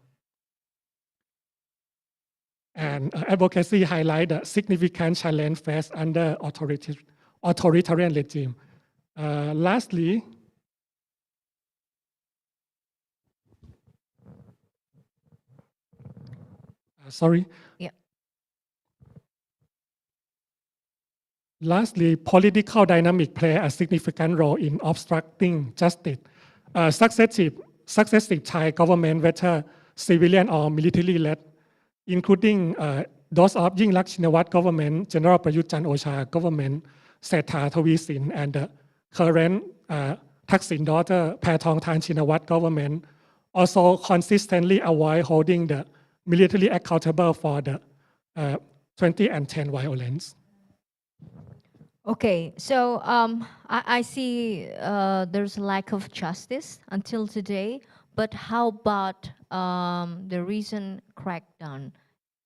advocacy highlight the significant challenge faced under authoritarian regime. Lastly, sorry. Yeah. Lastly, political dynamic play a significant role in obstructing justice. Successive Thai government, whether civilian or military-led, including those of Yingluck Shinawatra government, General Prayut Chan-o-cha government, Sethra Thavisin, and the current Thaksin daughter Paetongtarn Shinawatra government, also consistently avoid holding the military accountable for the 2010 violence. Okay, so I see there's a lack of justice until today, but how about the recent crackdown?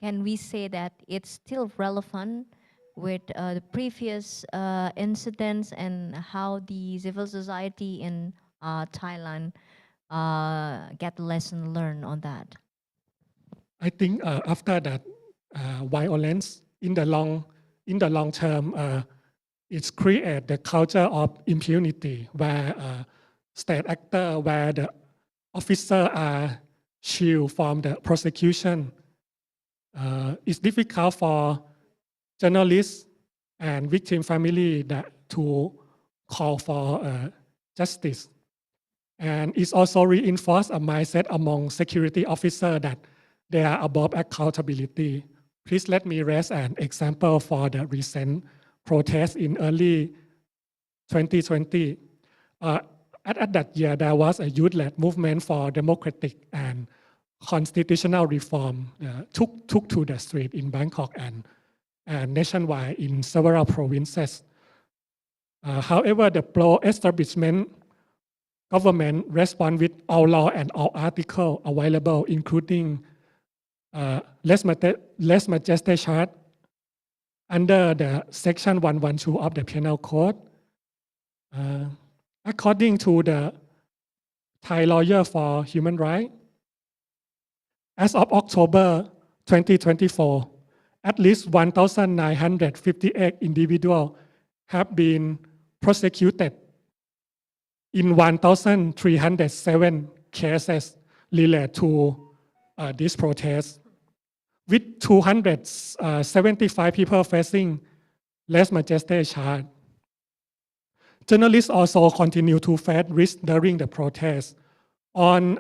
Can we say that it's still relevant with the previous incidents and how the civil society in Thailand get lesson learned on that? I think after that violence in the long term, it's create the culture of impunity where state actor, where the officer are shielded from the prosecution. It's difficult for journalists and victim family to call for justice. And it's also reinforced a mindset among security officers that they are above accountability. Please let me raise an example for the recent protest in early 2020. At that year, there was a youth-led movement for democratic and constitutional reform took to the street in Bangkok and nationwide in several provinces. However, the pro-establishment government respond with all law and all article available, including less majesty charge under the section 112 of the Penal Code. According to the Thai lawyer for human rights, as of October 2024, at least 1,958 individuals have been prosecuted in 1,307 cases related to this protest, with 275 people facing less majesty charge. Journalists also continue to face risk during the protest. On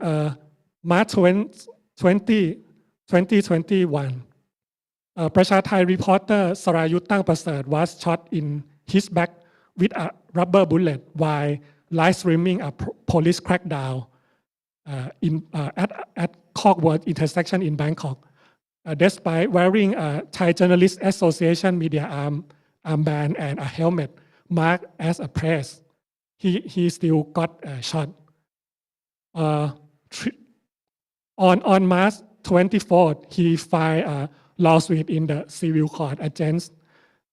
March 20, 2021, Prasha Thai reporter Sarayut Tang Prasert was shot in his back with a rubber bullet while live streaming a police crackdown at Cockworth intersection in Bangkok. Despite wearing a Thai Journalist Association media armband and a helmet marked as a press, he still got shot. On March 24th, he filed a lawsuit in the civil court against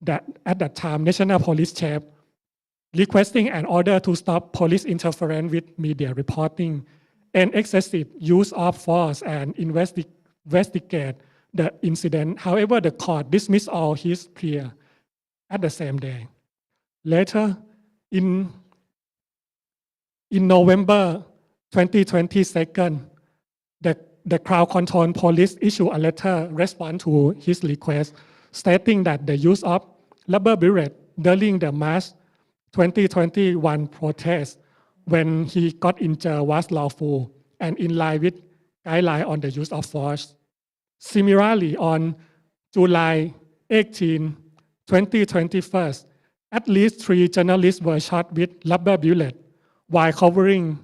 that at that time National Police Chief, requesting an order to stop police interference with media reporting and excessive use of force and investigate the incident. However, the court dismissed all his plea at the same day. Later, in November 2022, the crowd control police issue a letter response to his request, stating that the use of rubber bullet during the March 2021 protest when he got injured was lawful and in line with guidelines on the use of force. Similarly, on July 18, 2021, at least 3 journalists were shot with rubber bullets while covering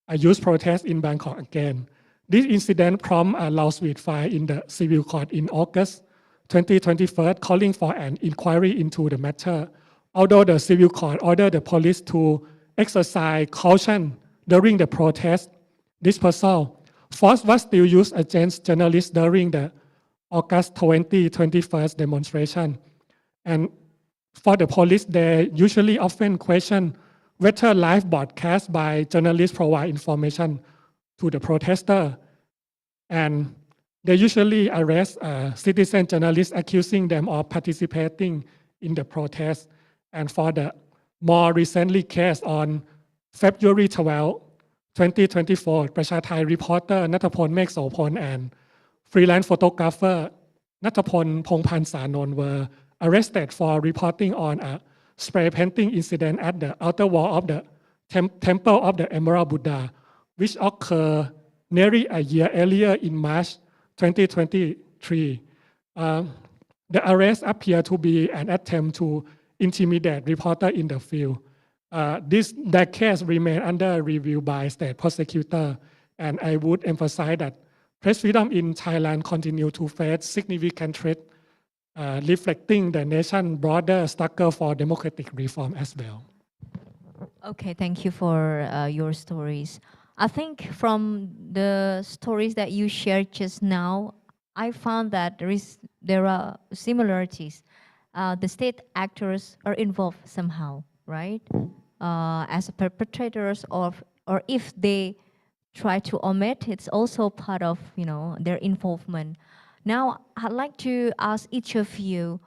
a youth protest in Bangkok again. This incident prompted a lawsuit filed in the civil court in August 2021, calling for an inquiry into the matter. Although the civil court ordered the police to exercise caution during the protest dispersal, force was still used against journalists during the August 2021 demonstration. And for the police, they usually often question whether live broadcast by journalists provide information to the protester. And they usually arrest citizen journalists, accusing them of participating in the protest. And for the more recently case on February 12, 2024, ประชาไทย reporter ณัฐพล เมฆโสพล and freelance photographer ณัฐพล พงษ์พันธ์ สานนท์ were arrested for reporting on a spray painting incident at the outer wall of the Temple of the Emerald Buddha, which occurred nearly a year earlier in March 2023. The arrest appeared to be an attempt to intimidate reporters in the field. That case remains under review by state prosecutor, and I would emphasize that press freedom in Thailand continues to face significant threat, reflecting the nation's broader struggle for democratic reform as well. Okay, thank you for your stories. I think from the stories that you shared just now, I found that there are similarities. The state actors are involved somehow, right? As perpetrators, or if they try to omit, it's also part of their involvement. Now, I'd like to ask each of you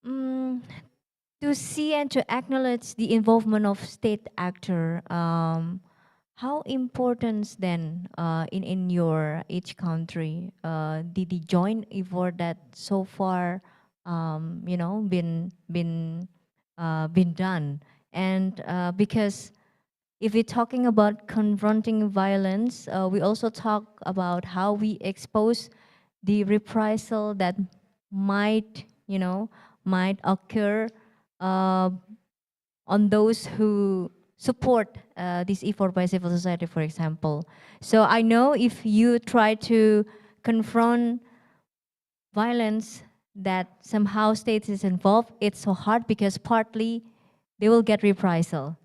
to see and to acknowledge the involvement of state actor. How important then in your each country the joint effort that so far been done? And because if we're talking about confronting violence, we also talk about how we expose the reprisal that might occur on those who support this effort by civil society, for example. So I know if you try to confront violence that somehow state is involved, it's so hard because partly they will get reprisal.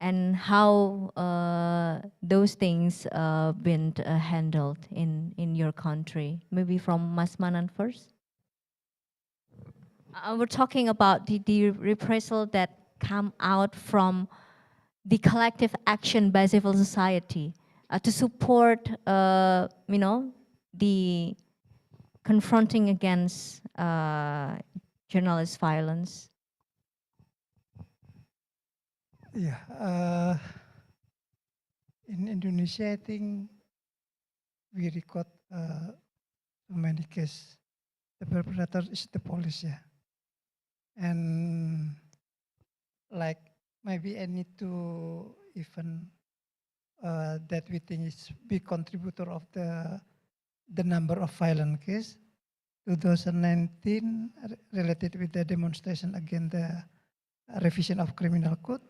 And how those things been handled in your country? Maybe from Mas Manan first. We're talking about the reprisal that come out from the collective action by civil society to support, the confronting against journalist violence. Yeah, in Indonesia, I think we record so many cases. The perpetrator is the police, yeah. And like maybe I need to even that we think is big contributor of the number of violent cases. 2019 related with the demonstration against the revision of criminal code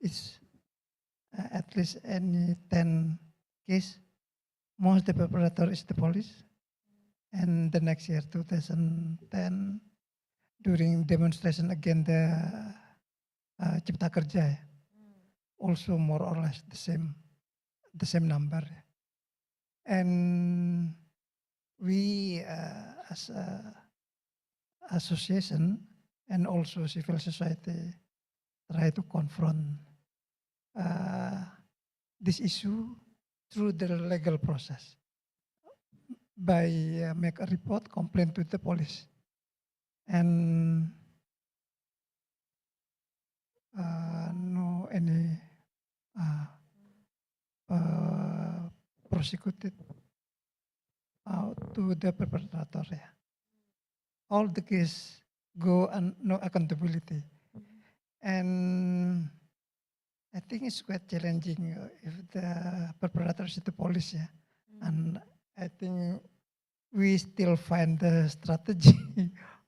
is at least any 10 case. Most the perpetrator is the police. And the next year, 2010, during demonstration against the Cipta Kerja, also more or less the same number. And we as a association and also civil society try to confront this issue through the legal process by make a report, complaint to the police, and no any prosecuted to the perpetrator. Yeah. All the case go and no accountability, and I think it's quite challenging if the perpetrator is the police. Yeah, and I think we still find the strategy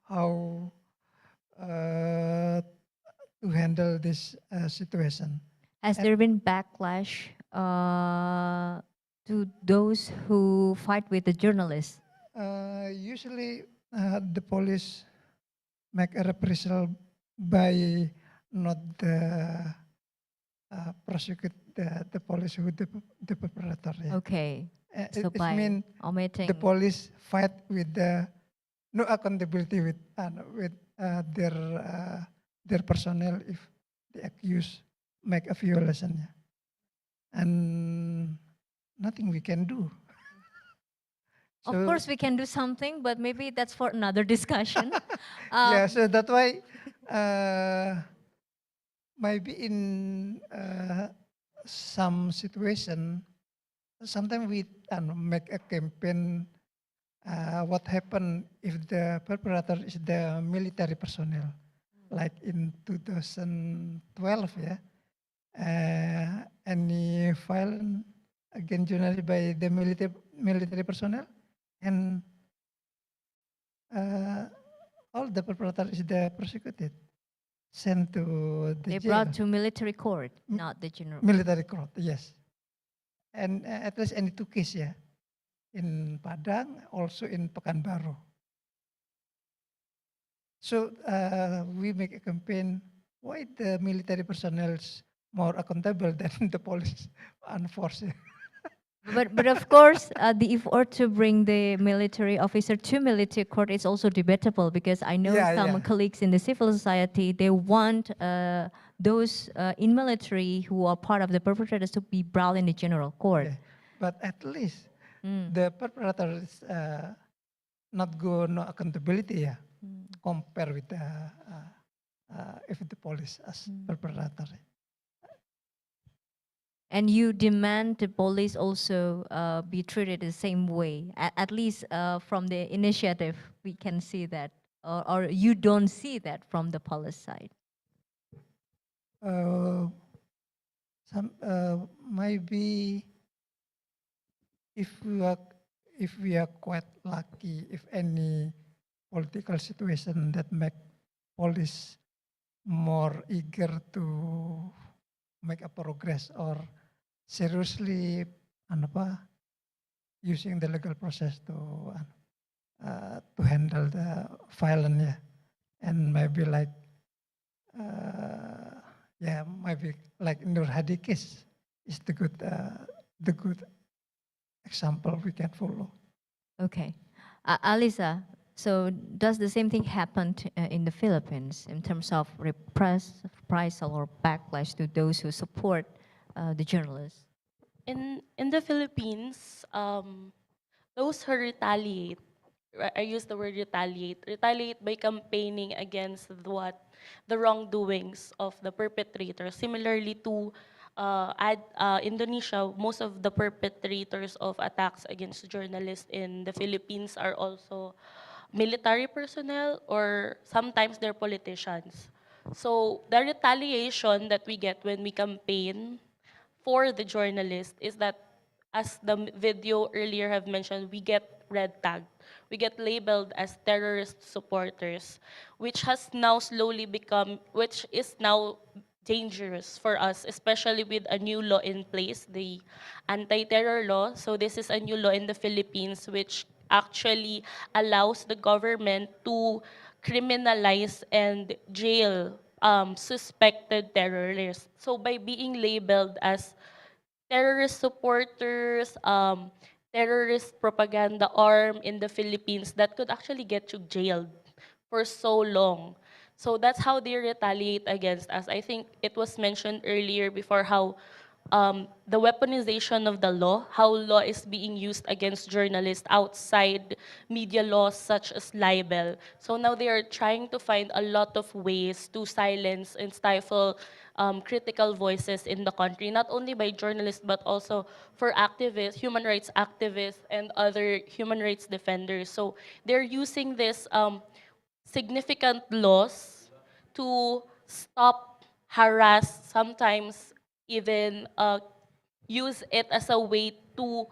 how to handle this situation. Has there been backlash to those who fight with the journalists? Usually, the police make a reprisal by not prosecute the police who the perpetrator. Yeah. Okay. It So by mean omitting the police fight with the no accountability with their personnel if the accused make a violation. Yeah. And nothing we can do. Of course, we can do something, but maybe that's for another discussion. Yeah, so that's why maybe in some situation, sometimes we make a campaign. What happened if the perpetrator is the military personnel, like in 2012, yeah, any violence against journalists by the military personnel, and all the perpetrator is the prosecuted, sent to the they jail. brought to military court, not the general. Military court, yes. And at least any two cases, yeah, in Padang, also in Pekanbaru. So we make a campaign. Why the military personnel is more accountable than the police and force? But of course, the effort to bring the military officer to military court is also debatable, because I know some colleagues in the civil society, they want those in military who are part of the perpetrators to be brought in the general court. Yeah. But at least the perpetrator is not go no accountability, yeah, compare with the if the police as perpetrator. And you demand the police also be treated the same way. At least from the initiative, we can see that, or you don't see that from the police side. Some maybe if we are quite lucky, if any political situation that make police more eager to make a progress or seriously using the legal process to handle the violence, yeah. And maybe like maybe like Nur Hadi case is the good example we can follow. Okay, Alisa. So does the same thing happen in the Philippines in terms of reprisal or backlash to those who support the journalists? In the Philippines, those who retaliate, I use the word retaliate by campaigning against the wrongdoings of the perpetrator. Similarly to Indonesia, most of the perpetrators of attacks against journalists in the Philippines are also military personnel, or sometimes they're politicians. So the retaliation that we get when we campaign for the journalist is that, as the video earlier have mentioned, we get red tagged. We get labeled as terrorist supporters, which is now dangerous for us, especially with a new law in place, the anti-terror law. So this is a new law in the Philippines which actually allows the government to criminalize and jail suspected terrorists. So by being labeled as terrorist supporters, terrorist propaganda arm in the Philippines, that could actually get you jailed for so long. So that's how they retaliate against us. I think it was mentioned earlier before how the weaponization of the law, how law is being used against journalists outside media laws such as libel. So now they are trying to find a lot of ways to silence and stifle critical voices in the country, not only by journalists, but also for activists, human rights activists, and other human rights defenders. So they're using this significant laws to stop, harass, sometimes even use it as a way to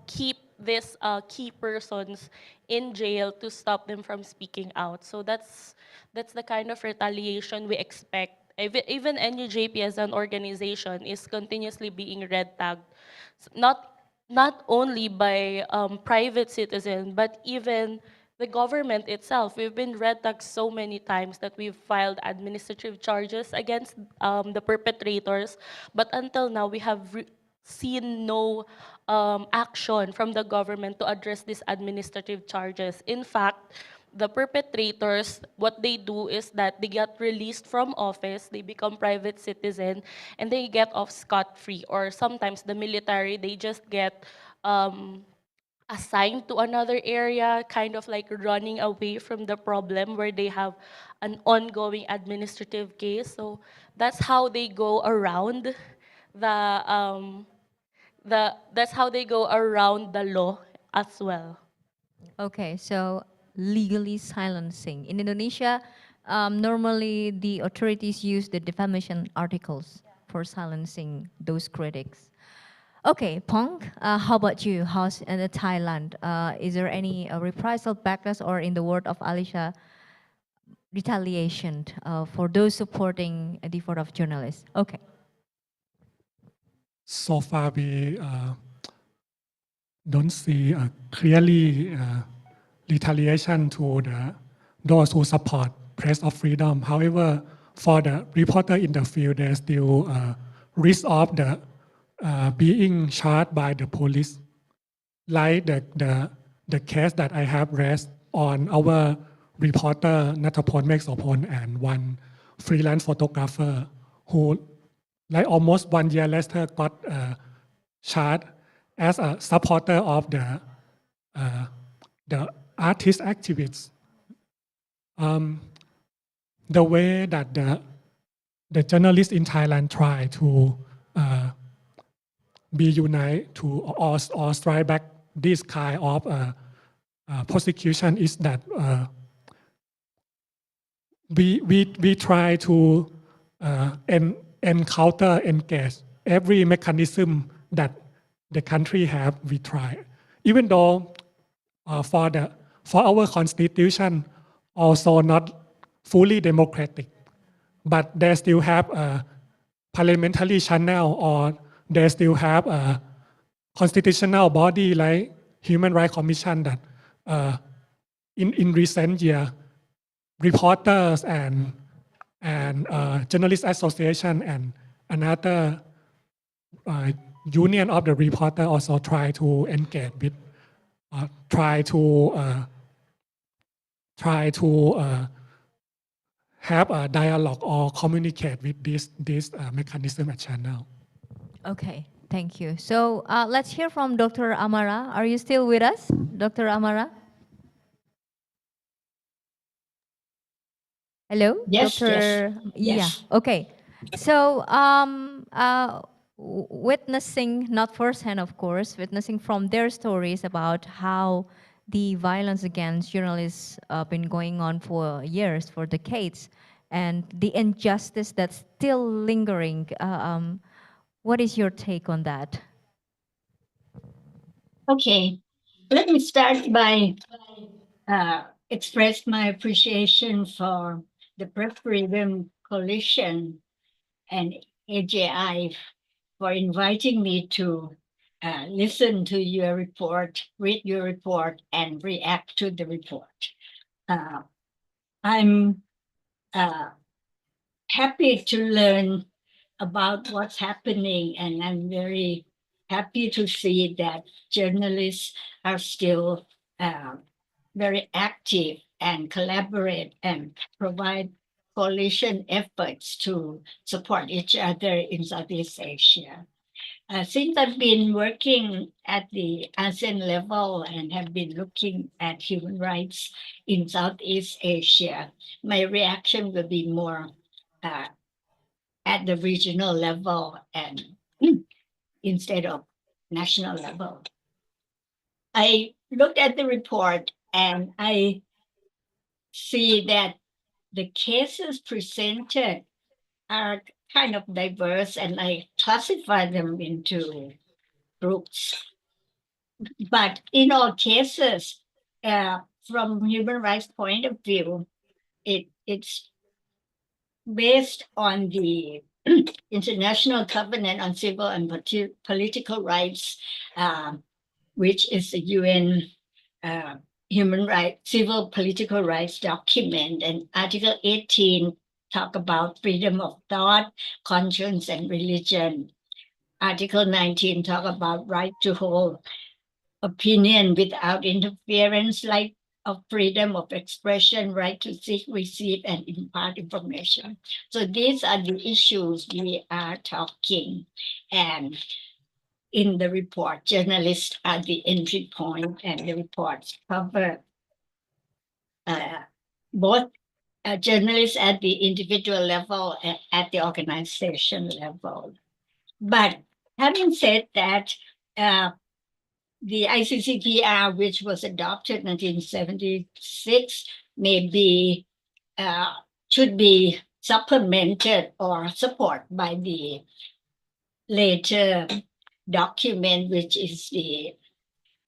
keep these key persons in jail to stop them from speaking out. So that's the kind of retaliation we expect. Even NUJP as an organization is continuously being red tagged, not only by private citizens, but even the government itself. We've been red tagged so many times that we've filed administrative charges against the perpetrators, but until now we have seen no action from the government to address these administrative charges. In fact, the perpetrators, what they do is that they get released from office, they become private citizen, and they get off scot-free. Or sometimes the military, they just get assigned to another area, kind of like running away from the problem where they have an ongoing administrative case. So that's how they go around that's how they go around the law as well. Okay, so legally silencing. In Indonesia, normally the authorities use the defamation articles for silencing those critics. Okay, Pong, how about you? How's in Thailand? Is there any reprisal backlash, or in the word of Alicia, retaliation for those supporting the effort of journalists? Okay. So far, we don't see clearly retaliation to those who support press of freedom. However, for the reporter in the field, there's still risk of being charged by the police, like the case that I have raised on our reporter Natapon Meksopon and one freelance photographer who, like almost 1 year later, got charged as a supporter of the artist activists. The way that the journalists in Thailand try to be united to or strike back this kind of prosecution is that we try to engage every mechanism that the country have. We try, even though for our constitution also not fully democratic, but they still have a parliamentary channel, or they still have a constitutional body like Human Rights Commission that in recent year, reporters and journalist association and another union of the reporter also try to engage with, try to have a dialogue or communicate with this mechanism and channel. Okay, thank you. So let's hear from Dr. Amara. Are you still with us, Dr. Amara? Hello, Yes, Dr. yes. Yeah. Okay. So witnessing, not firsthand, of course, witnessing from their stories about how the violence against journalists been going on for years, for decades, and the injustice that's still lingering. What is your take on that? Okay, let me start by express my appreciation for the Press Freedom Coalition and AJI for inviting me to listen to your report, read your report, and react to the report. I'm happy to learn about what's happening, and I'm very happy to see that journalists are still very active and collaborate and provide coalition efforts to support each other in Southeast Asia. Since I've been working at the ASEAN level and have been looking at human rights in Southeast Asia, my reaction will be more at the regional level and instead of national level. I looked at the report and I see that the cases presented are kind of diverse, and I classify them into groups. But in all cases, from human rights point of view, it's based on the International Covenant on Civil and Political Rights, which is the UN human rights, civil political rights document. And Article 18 talk about freedom of thought, conscience, and religion. Article 19 talk about right to hold opinion without interference, like of freedom of expression, right to seek, receive, and impart information. So these are the issues we are talking. And in the report, journalists are the entry point, and the reports cover both journalists at the individual level and at the organization level. But having said that, the ICCPR, which was adopted in 1976, may be should be supplemented or supported by the later document, which is the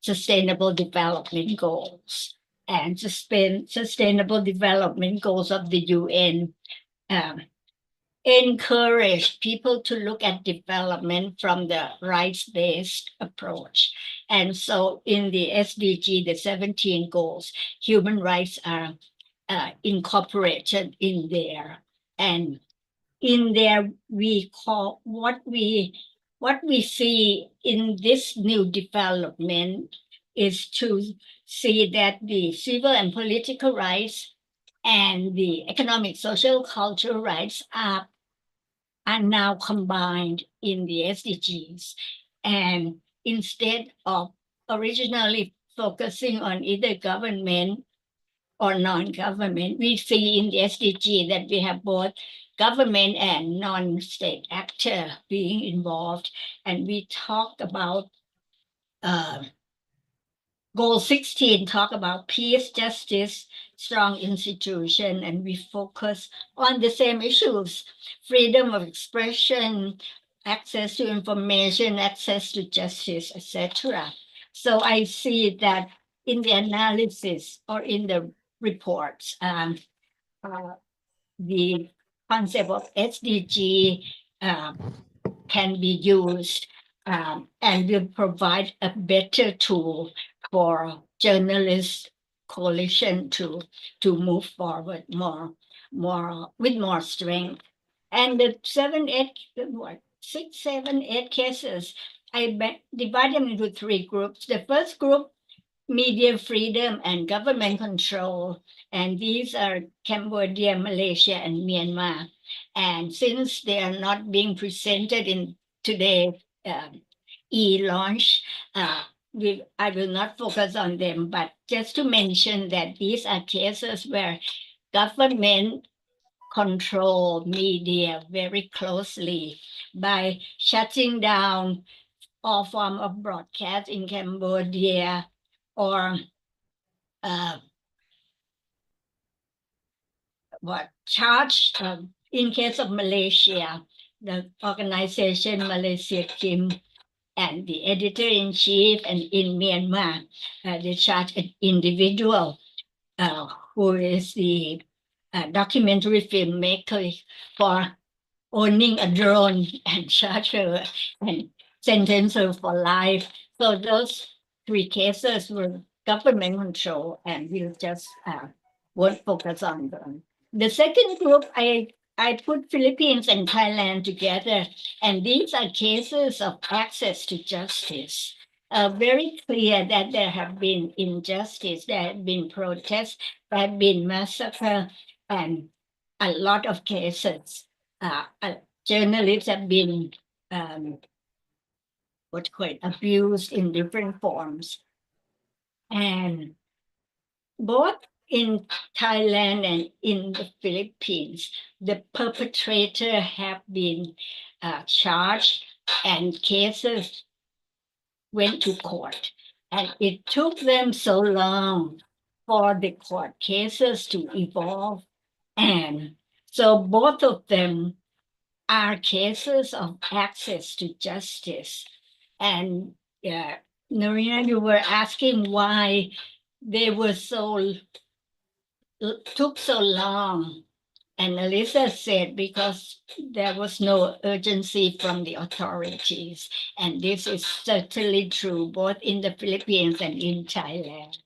Sustainable Development Goals. And Sustainable Development Goals of the UN encourage people to look at development from the rights-based approach. And so in the SDG, the 17 goals, human rights are incorporated in there. And in there, we call what we see in this new development is to see that the civil and political rights and the economic, social, cultural rights are now combined in the SDGs. And instead of originally focusing on either government or non-government, we see in the SDG that we have both government and non-state actor being involved. And we talked about Goal 16 talk about peace, justice, strong institution, and we focus on the same issues: freedom of expression, access to information, access to justice, etc. So I see that in the analysis or in the reports, the concept of SDG can be used and will provide a better tool for journalist coalition to move forward more with more strength. And the 6, 7, 8 cases, I divide them into 3 groups. The first group, media freedom and government control, and these are Cambodia, Malaysia, and Myanmar. And since they are not being presented in today's e-launch, I will not focus on them, but just to mention that these are cases where government control media very closely by shutting down all form of broadcast in Cambodia, or charge in case of Malaysia, the organization Malaysia Kim and the editor-in-chief, and in Myanmar, they charge an individual who is the documentary filmmaker for owning a drone, and charge her and sentence her for life. So those 3 cases were government control, and we'll just won't focus on them. The second group, I put Philippines and Thailand together, and these are cases of access to justice. Very clear that there have been injustice, there have been protests, there have been massacre, and a lot of cases. Journalists have been what's called abused in different forms. And both in Thailand and in the Philippines, the perpetrator have been charged and cases went to court. And it took them so long for the court cases to evolve. And so both of them are cases of access to justice. And Narina, you were asking why they were took so long. And Alyssa said, because there was no urgency from the authorities. And this is certainly true, both in the Philippines and in Thailand.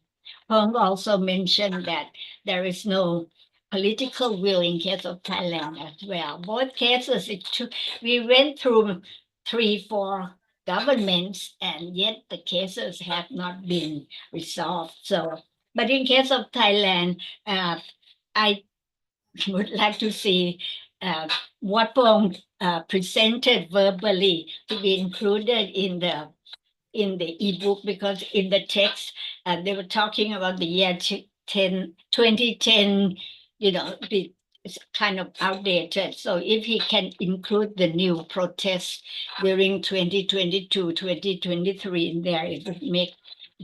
Hong also mentioned that there is no political will in case of Thailand as well. Both cases, we went through 3-4 governments, and yet the cases have not been resolved. So, but in case of Thailand, I would like to see what Pong presented verbally to be included in the ebook, because in the text they were talking about the year 2010, it's kind of outdated. So if he can include the new protests during 2022, 2023 in there, it would make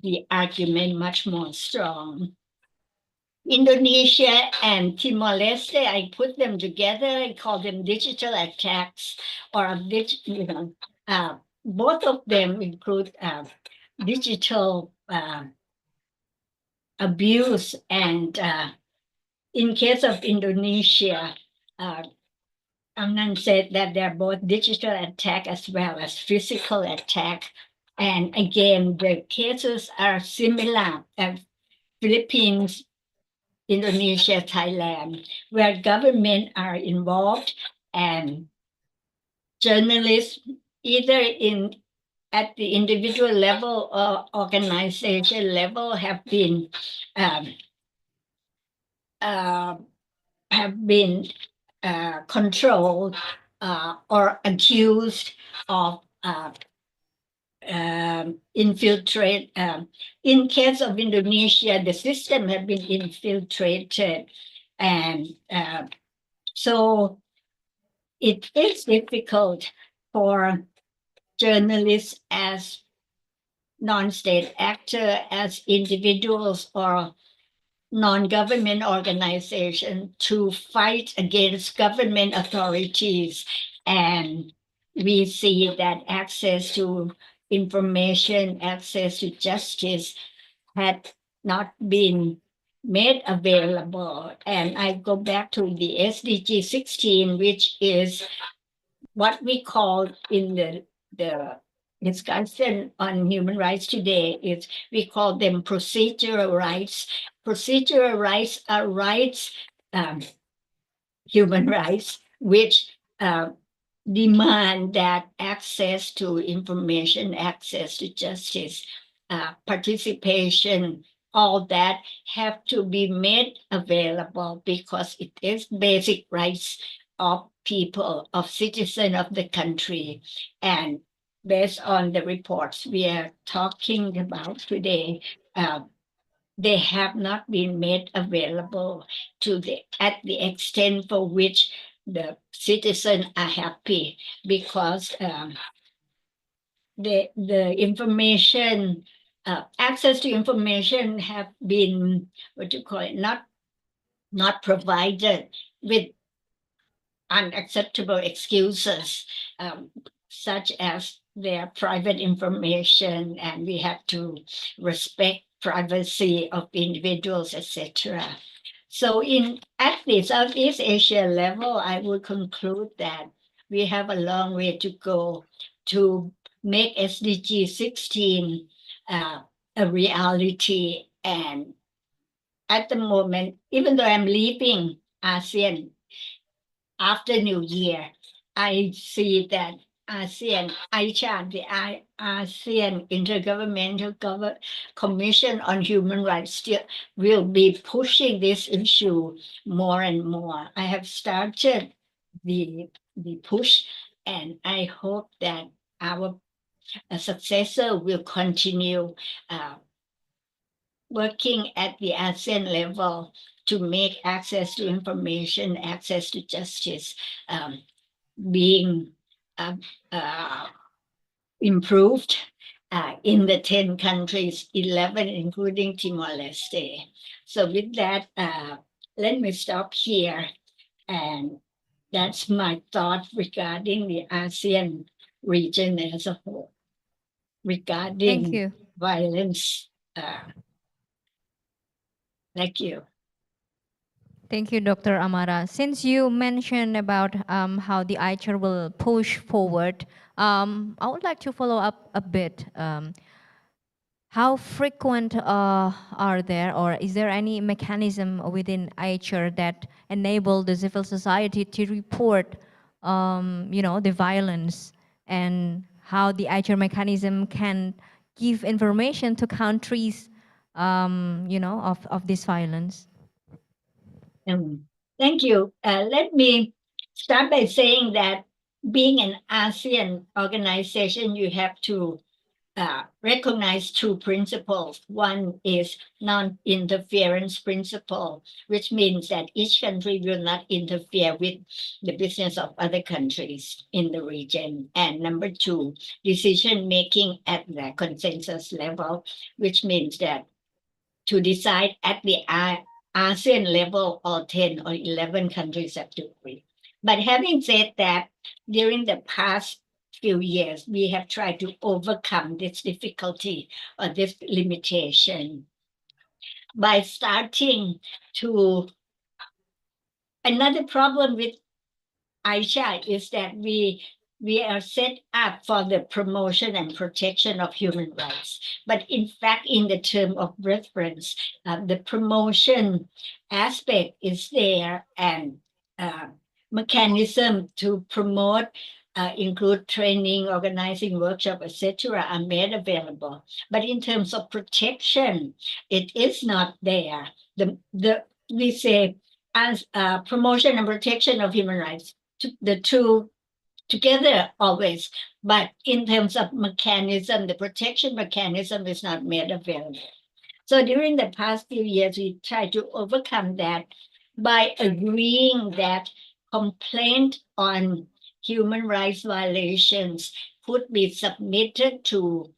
the argument much more strong. Indonesia and Timor-Leste, I put them together. I call them digital attacks, or both of them include digital abuse. And in case of Indonesia, Amnan said that they're both digital attack as well as physical attack. And again, the cases are similar. Philippines, Indonesia, Thailand, where government are involved and journalists, either at the individual level or organization level, have been controlled or accused of infiltrate. In case of Indonesia, the system have been infiltrated, and so it is difficult for journalists as non-state actor, as individuals or non-government organization to fight against government authorities. And we see that access to information, access to justice had not been made available. And I go back to the SDG 16, which is what we call in the discussion on human rights today, is we call them procedural rights. Procedural rights are rights, human rights, which demand that access to information, access to justice, participation, all that have to be made available, because it is basic rights of people, of citizens of the country. And based on the reports we are talking about today, they have not been made available at the extent for which the citizens are happy, because the information, access to information have been, not provided with unacceptable excuses, such as their private information, and we have to respect privacy of individuals, etc. So at the Southeast Asia level, I would conclude that we have a long way to go to make SDG 16 a reality. And at the moment, even though I'm leaving ASEAN after New Year, I see that ASEAN, AICHA, the ASEAN Intergovernmental Commission on Human Rights still will be pushing this issue more and more. I have started the push, and I hope that our successor will continue working at the ASEAN level to make access to information, access to justice being improved in the 10 countries, 11 including Timor-Leste. So with that, let me stop here. And that's my thought regarding the ASEAN region as a whole, regarding Thank you. violence. Thank you. Thank you, Dr. Amara. Since you mentioned about how the ICHR will push forward, I would like to follow up a bit. How frequent are there, or is there any mechanism within ICHR that enable the civil society to report, the violence, and how the ICHR mechanism can give information to countries, of this violence? Thank you. Let me start by saying that being an ASEAN organization, you have to recognize two principles. One is non-interference principle, which means that each country will not interfere with the business of other countries in the region. And number two, decision-making at the consensus level, which means that to decide at the ASEAN level, all 10 or 11 countries have to agree. But having said that, during the past few years, we have tried to overcome this difficulty or this limitation by starting to. Another problem with AICHA is that we are set up for the promotion and protection of human rights. But in fact, in the term of reference, the promotion aspect is there, and mechanism to promote include training, organizing workshop, etc. are made available. But in terms of protection, it is not there. We say as promotion and protection of human rights, the two together always. But in terms of mechanism, the protection mechanism is not made available. So during the past few years, we tried to overcome that by agreeing that complaint on human rights violations could be submitted to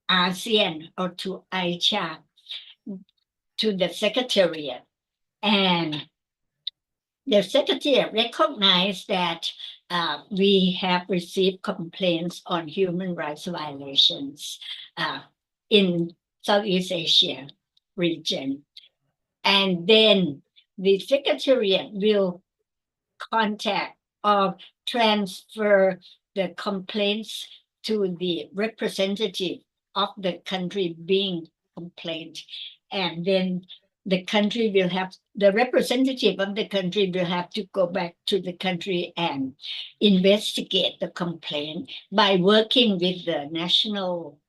ASEAN or to AICHA, to the Secretariat. And the Secretariat recognized that we have received complaints on human rights violations in Southeast Asia region. And then the Secretariat will contact or transfer the complaints to the representative of the country being complained. And then the country will have, the representative of the country will have to go back to the country and investigate the complaint by working with the national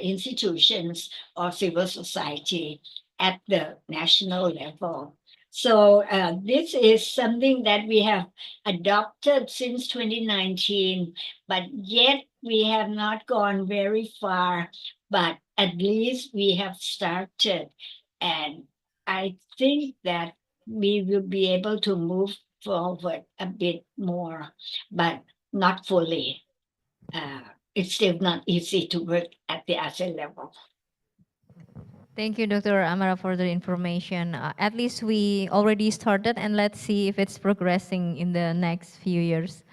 institutions or civil society at the national level. So this is something that we have adopted since 2019, but yet we have not gone very far, but at least we have started. And I think that we will be able to move forward a bit more, but not fully. It's still not easy to work at the ASEAN level. Thank you, Dr. Amara, for the information. At least we already started, and let's see if it's progressing in the next few years.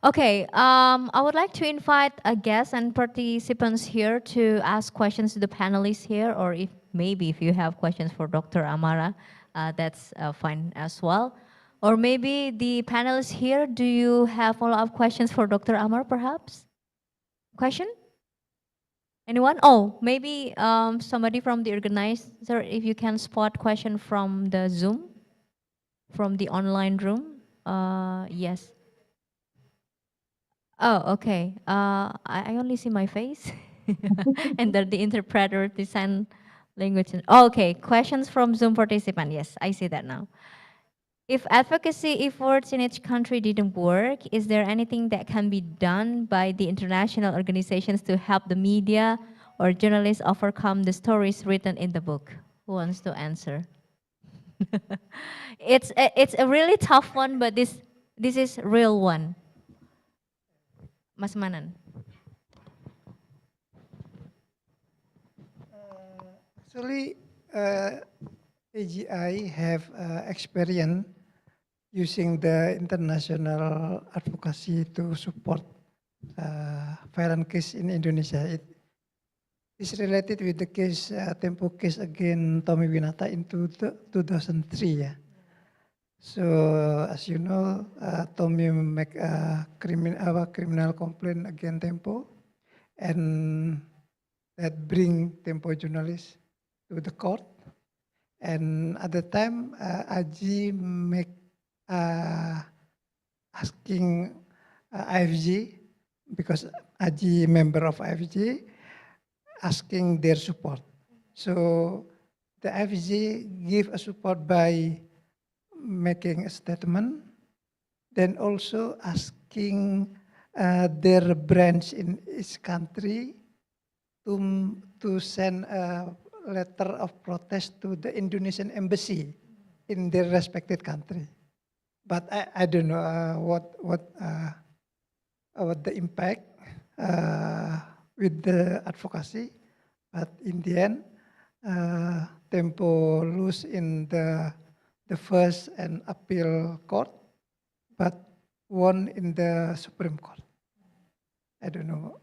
Okay, I would like to invite a guest and participants here to ask questions to the panelists here, or if you have questions for Dr. Amara, that's fine as well. Or maybe the panelists here, do you have follow-up questions for Dr. Amara, perhaps? Question? Anyone? Oh, maybe somebody from the organizer, if you can spot question from the Zoom, from the online room. Yes. Oh, okay. I only see my face, and the interpreter, the sign language. Okay, questions from Zoom participant. Yes, I see that now. If advocacy efforts in each country didn't work, is there anything that can be done by the international organizations to help the media or journalists overcome the stories written in the book? Who wants to answer? It's a really tough one, but this is real one. Mas Manan. Actually, AGI have experience using the international advocacy to support violent case in Indonesia. It is related with the case, Tempo case against Tommy Winata in 2003. Yeah. So as you know, Tommy make a criminal complaint against Tempo, and that bring Tempo journalists to the court. And at the time, Aji make asking IFG, because Aji member of IFG, asking their support. So the IFG give a support by making a statement, then also asking their branch in each country to send a letter of protest to the Indonesian embassy in their respected country. But I don't know what the impact with the advocacy. But in the end, Tempo lose in the first and appeal court, but won in the Supreme Court. I don't know.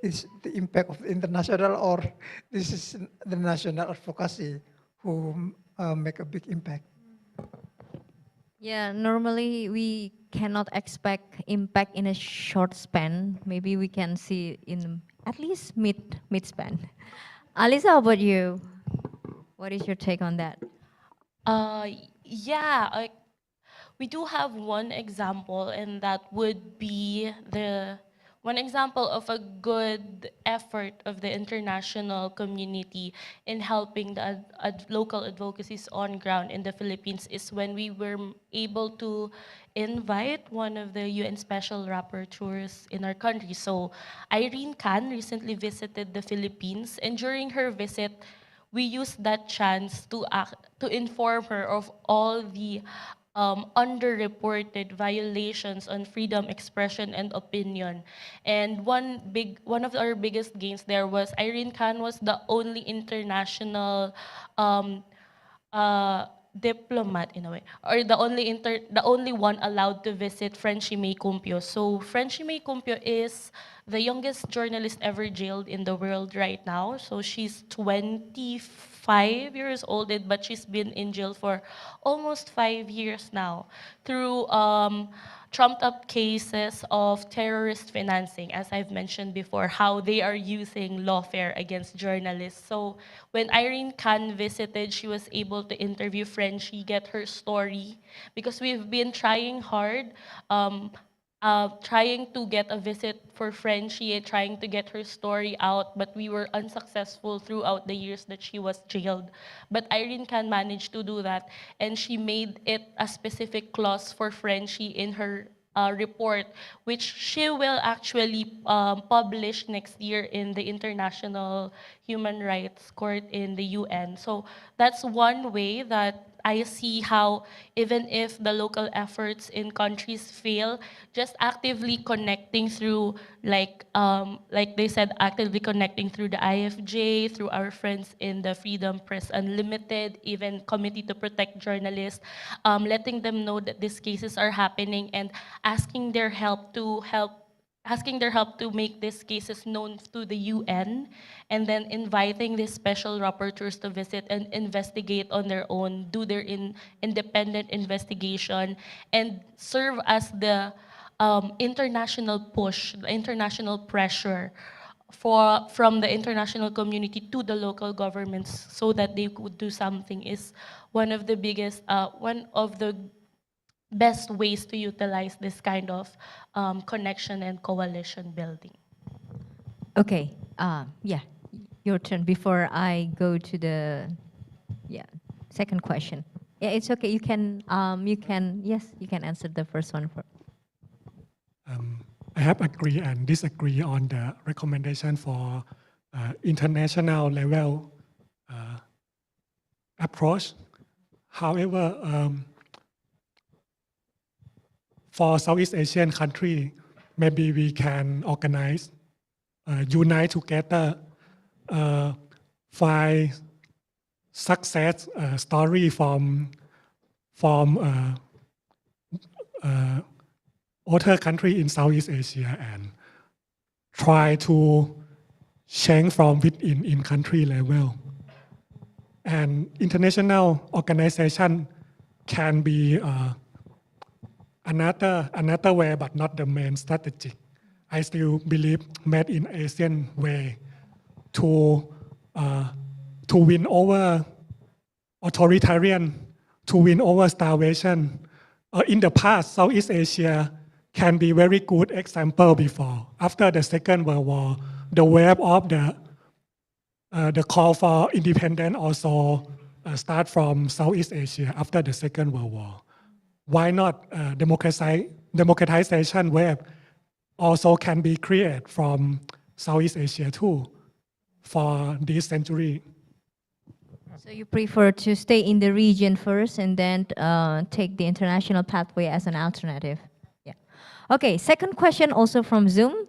Is the impact of the international, or this is the national advocacy who make a big impact? Yeah, normally we cannot expect impact in a short span. Maybe we can see in at least mid span. Alisa, how about you? What is your take on that? Yeah, we do have one example, and that would be the one example of a good effort of the international community in helping the local advocacies on ground in the Philippines is when we were able to invite one of the UN special rapporteurs in our country. So Irene Khan recently visited the Philippines, and during her visit, we used that chance to inform her of all the underreported violations on freedom, expression, and opinion. And one of our biggest gains there was Irene Khan was the only international diplomat in a way, or the only one allowed to visit Frenchie May Cumpio. So Frenchie May Cumpio is the youngest journalist ever jailed in the world right now. So she's 25 years old, but she's been in jail for almost 5 years now through trumped up cases of terrorist financing, as I've mentioned before, how they are using lawfare against journalists. So when Irene Khan visited, she was able to interview Frenchie, get her story, because we've been trying hard, trying to get a visit for Frenchie, trying to get her story out, but we were unsuccessful throughout the years that she was jailed. But Irene Khan managed to do that, and she made it a specific clause for Frenchie in her report, which she will actually publish next year in the International Human Rights Court in the UN. So that's one way that I see how even if the local efforts in countries fail, just actively connecting through, like they said, actively connecting through the IFJ, through our friends in the Freedom Press Unlimited, even Committee to Protect Journalists, letting them know that these cases are happening and asking their help to make these cases known to the UN, and then inviting these special rapporteurs to visit and investigate on their own, do their independent investigation, and serve as the international push, the international pressure from the international community to the local governments so that they could do something is one of the biggest, one of the best ways to utilize this kind of connection and coalition building. Okay, yeah, your turn before I go to the second question. Yeah, it's okay. You can yes, you can answer the first one first. I have agree and disagree on the recommendation for international level approach. However, for Southeast Asian country, maybe we can organize, unite together, find success story from other country in Southeast Asia and try to change from within in country level. And international organization can be another way, but not the main strategy. I still believe made in Asian way to win over authoritarian, to win over starvation. In the past, Southeast Asia can be very good example before. After the Second World War, the wave of the call for independence also start from Southeast Asia after the Second World War. Why not democratization wave also can be created from Southeast Asia too for this century? So you prefer to stay in the region first and then take the international pathway as an alternative? Yeah. Okay, second question also from Zoom.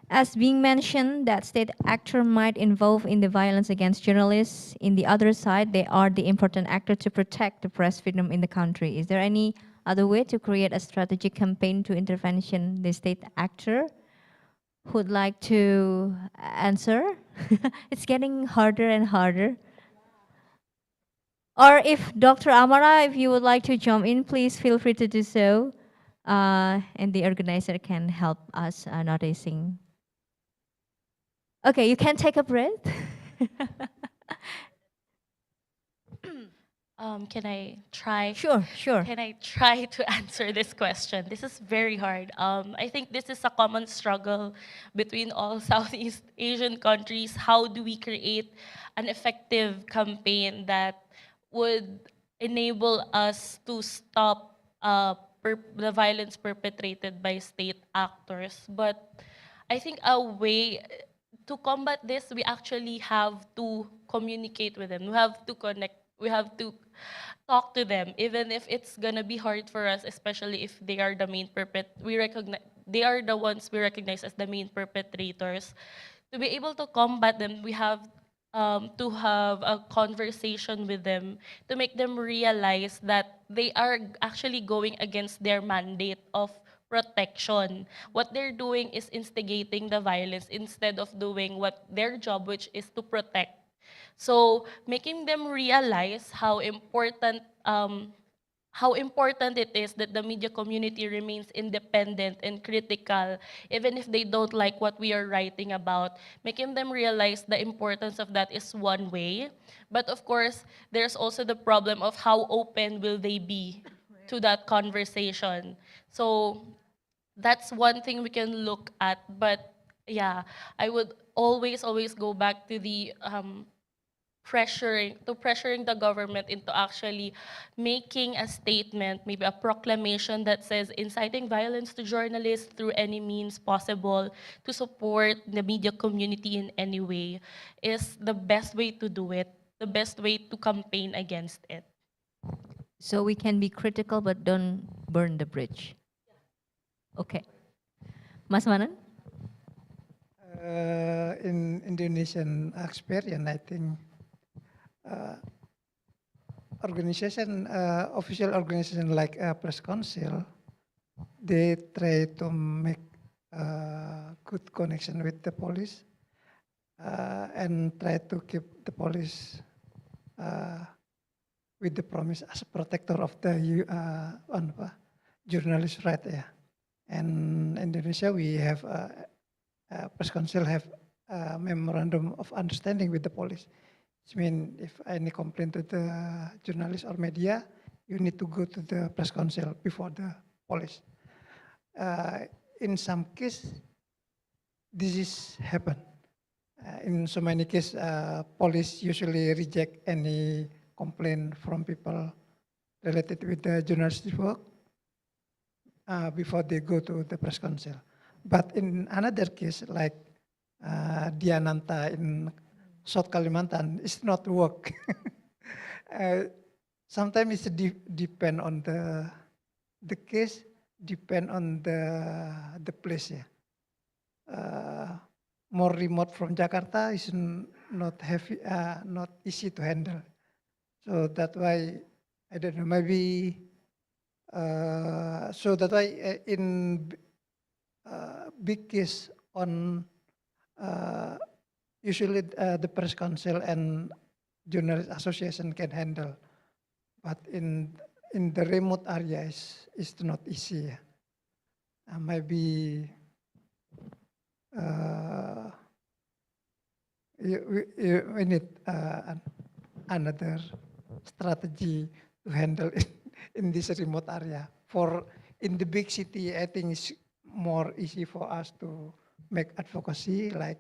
As being mentioned that state actor might involve in the violence against journalists, in the other side, they are the important actor to protect the press freedom in the country. Is there any other way to create a strategic campaign to intervention the state actor? Who'd like to answer? It's getting harder and harder. Or if Dr. Amara, if you would like to jump in, please feel free to do so. And the organizer can help us noticing. Okay, you can take a breath. Can I try? Sure. Can I try to answer this question? This is very hard. I think this is a common struggle between all Southeast Asian countries. How do we create an effective campaign that would enable us to stop the violence perpetrated by state actors? But I think a way to combat this, we actually have to communicate with them. We have to connect. We have to talk to them, even if it's gonna be hard for us, especially if they are the main they are the ones we recognize as the main perpetrators. To be able to combat them, we have to have a conversation with them to make them realize that they are actually going against their mandate of protection. What they're doing is instigating the violence instead of doing what their job, which is to protect. So making them realize how important it is that the media community remains independent and critical, even if they don't like what we are writing about. Making them realize the importance of that is one way. But of course, there's also the problem of how open will they be to that conversation. So that's one thing we can look at. But yeah, I would always go back to the pressuring the government into actually making a statement, maybe a proclamation that says inciting violence to journalists through any means possible to support the media community in any way is the best way to do it, the best way to campaign against it. So we can be critical but don't burn the bridge. Okay. Mas Manan? In Indonesian experience, I think official organization like Press Council, they try to make good connection with the police and try to keep the police with the promise as a protector of the journalist right. Yeah. And Indonesia, we have Press Council have a memorandum of understanding with the police. Which means if any complaint to the journalist or media, you need to go to the press council before the police. In some cases, this is happen. In so many cases, police usually reject any complaint from people related with the journalistic work before they go to the press council. But in another case, like Diananta in South Kalimantan, it's not work. Sometimes it depend on the case, depend on the place. Yeah. More remote from Jakarta is not heavy, not easy to handle. So that's why I don't know. Maybe so that's why in big case on usually the press council and journalist association can handle, but in the remote areas it's not easy. Maybe we need another strategy to handle it in this remote area. For in the big city, I think it's more easy for us to make advocacy. Like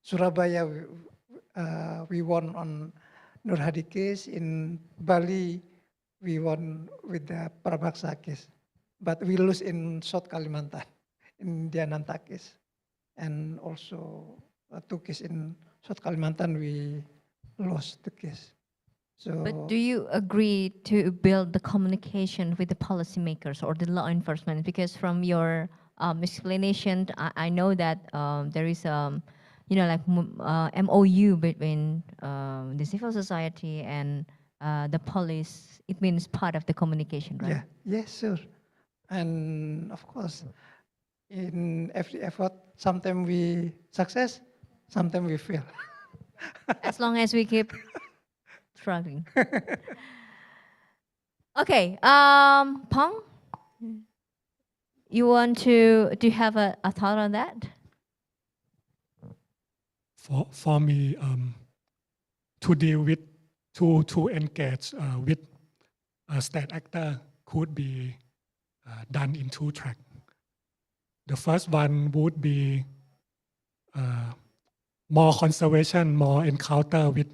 Surabaya, we won on Nur Hadi case. In Bali, we won with the Prabaksa case, but we lose in South Kalimantan, in Diananta case, and also two case in South Kalimantan, we lost the case. So, but do you agree to build the communication with the policymakers or the law enforcement? Because from your explanation, I know that there is like MOU between the civil society and the police. It means part of the communication, right? yeah, yes, sure. And of course, in every effort, sometimes we success, sometimes we fail. As long as we keep struggling. Okay, Pong, you want to, do you have a thought on that? For me, to deal with, to engage with a state actor could be done in two tracks. The first one would be more conservation, more encounter with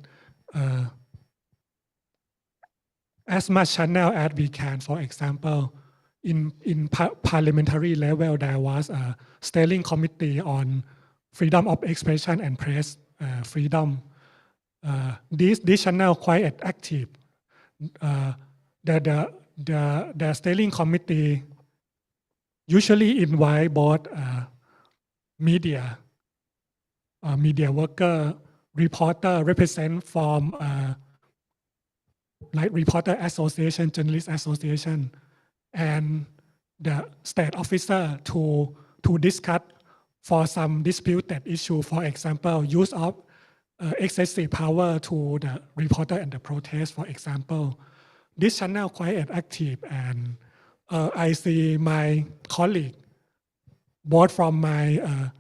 as much channel as we can. For example, in parliamentary level, there was a steering committee on freedom of expression and press freedom. This channel quite active. The steering committee usually invite both media worker, reporter, represent from like reporter association, journalist association, and the state officer to discuss for some disputed issue. For example, use of excessive power to the reporter and the protest, for example. This channel quite active, and I see my colleague, both from my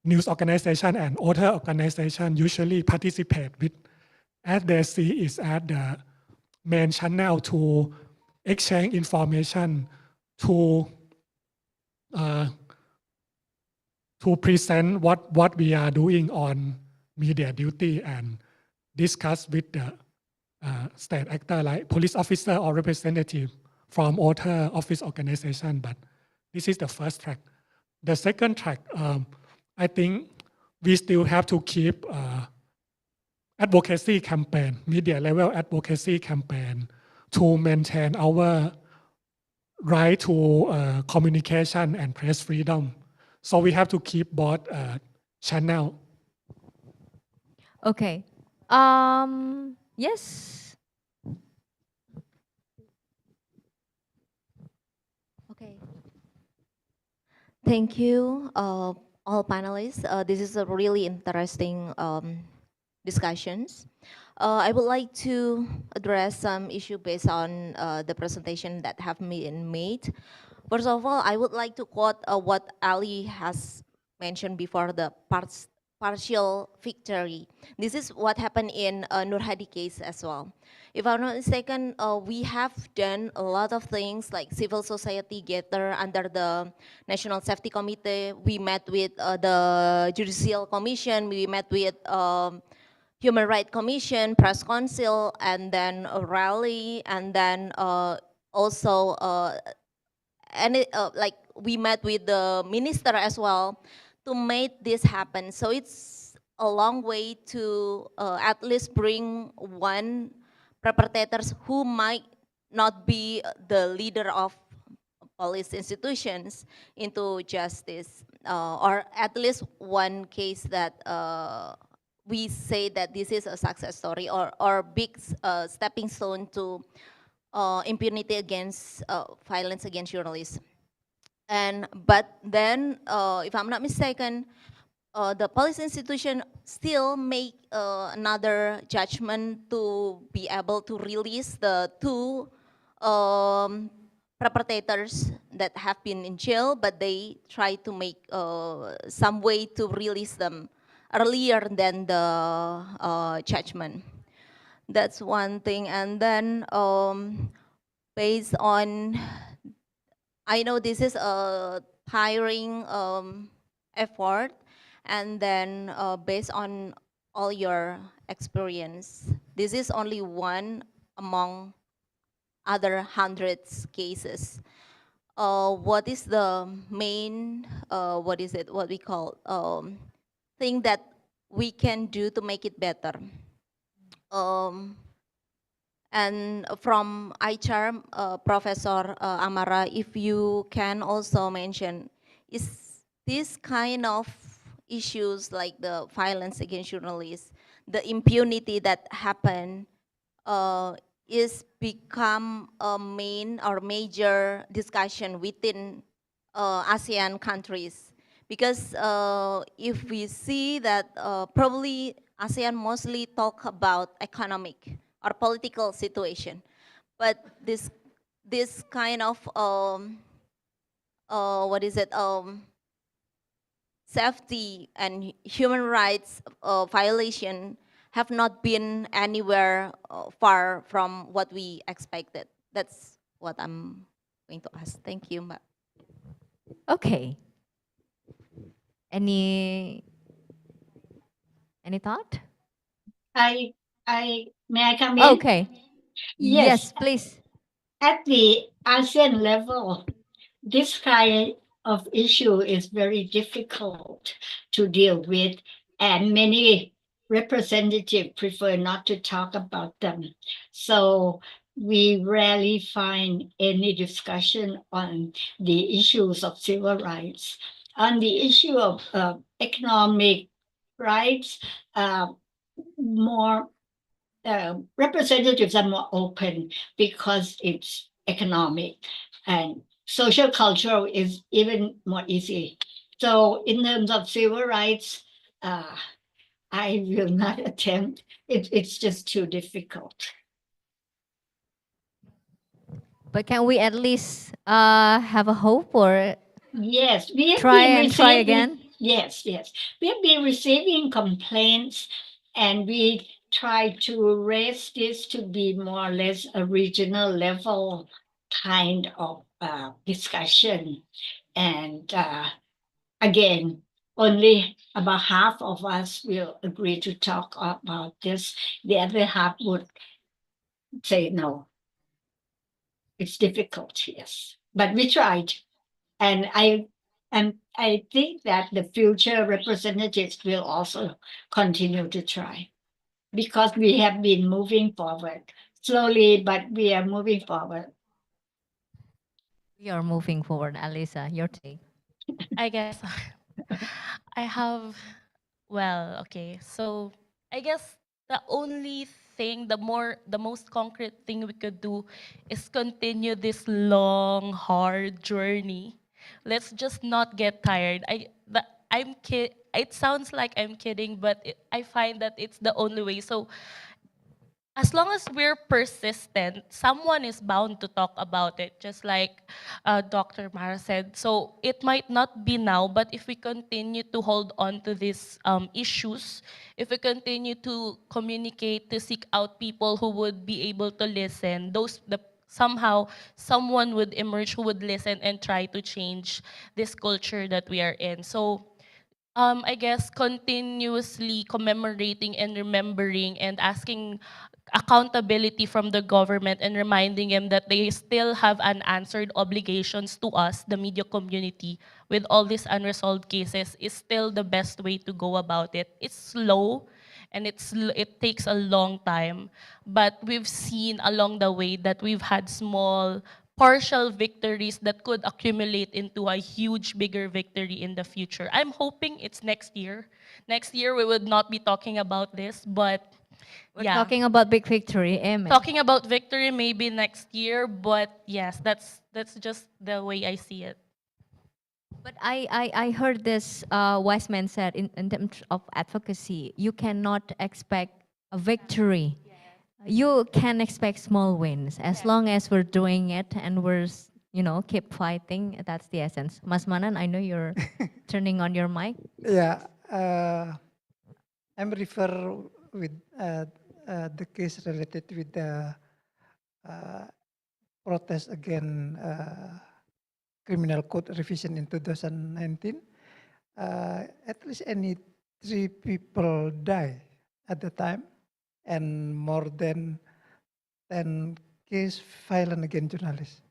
news organization and other organization, usually participate with, as they see is at the main channel to exchange information, to present what we are doing on media duty and discuss with the state actor like police officer or representative from other office organization. But this is the first track. The second track, I think we still have to keep advocacy campaign, media level advocacy campaign to maintain our right to communication and press freedom. So we have to keep both channel. Okay. Yes. Okay. Thank you, all panelists. This is a really interesting discussions. I would like to address some issue based on the presentation that have been made. First of all, I would like to quote what Ali has mentioned before, the partial victory. This is what happened in Nur Hadi case as well. If I'm not mistaken, we have done a lot of things like civil society gather under the National Safety Committee. We met with the Judicial Commission. We met with Human Rights Commission, Press Council, and then a rally, and then also like we met with the minister as well to make this happen. So it's a long way to at least bring one perpetrators who might not be the leader of police institutions into justice, or at least one case that we say that this is a success story or big stepping stone to impunity against violence against journalists. But then, if I'm not mistaken, the police institution still make another judgment to be able to release the two perpetrators that have been in jail, but they try to make some way to release them earlier than the judgment. That's one thing. And then based on, I know this is a tiring effort, and then based on all your experience, this is only one among other hundreds cases. What is the main, what we call, thing that we can do to make it better? And from HR, Professor Amara, if you can also mention, is this kind of issues like the violence against journalists, the impunity that happen, is become a main or major discussion within ASEAN countries? Because if we see that probably ASEAN mostly talk about economic or political situation, but this kind of safety and human rights violation have not been anywhere far from what we expected. That's what I'm going to ask. Thank you, Mbak. Okay. Any thought? May I come in? Okay. Yes, please. At the ASEAN level, this kind of issue is very difficult to deal with, and many representatives prefer not to talk about them. So we rarely find any discussion on the issues of civil rights. On the issue of economic rights, more representatives are more open because it's economic, and social cultural is even more easy. So in terms of civil rights, I will not attempt. It's just too difficult. But can we at least have a hope or Yes, we have try been and try receiving. again? Yes, we have been receiving complaints, and we try to raise this to be more or less a regional level kind of discussion. And again, only about half of us will agree to talk about this. The other half would say no. It's difficult, yes, but we tried. And I think that the future representatives will also continue to try, because we have been moving forward slowly, but we are moving forward. We are moving forward. Alisa, your take. I guess I have, well, okay. So I guess the only thing, the most concrete thing we could do is continue this long, hard journey. Let's just not get tired. It sounds like I'm kidding, but I find that it's the only way. So as long as we're persistent, someone is bound to talk about it, just like Dr. Mara said. So it might not be now, but if we continue to hold on to these issues, if we continue to communicate, to seek out people who would be able to listen, somehow someone would emerge who would listen and try to change this culture that we are in. So I guess continuously commemorating and remembering and asking accountability from the government and reminding them that they still have unanswered obligations to us, the media community, with all these unresolved cases is still the best way to go about it. It's slow and it takes a long time, but we've seen along the way that we've had small partial victories that could accumulate into a huge, bigger victory in the future. I'm hoping it's next year. Next year, we would not be talking about this, but We're talking about big victory, amen. talking about victory maybe next year, but yes, that's just the way I see it. But I heard this wise man said in terms of advocacy, you cannot expect a victory. You can expect small wins as long as we're doing it and we're keep fighting. That's the essence. Mas Manan, I know you're turning on your mic. Yeah, I'm refer with the case related with the protest against criminal code revision in 2019. At least any 3 people die at the time, and more than 10 case violent against journalists,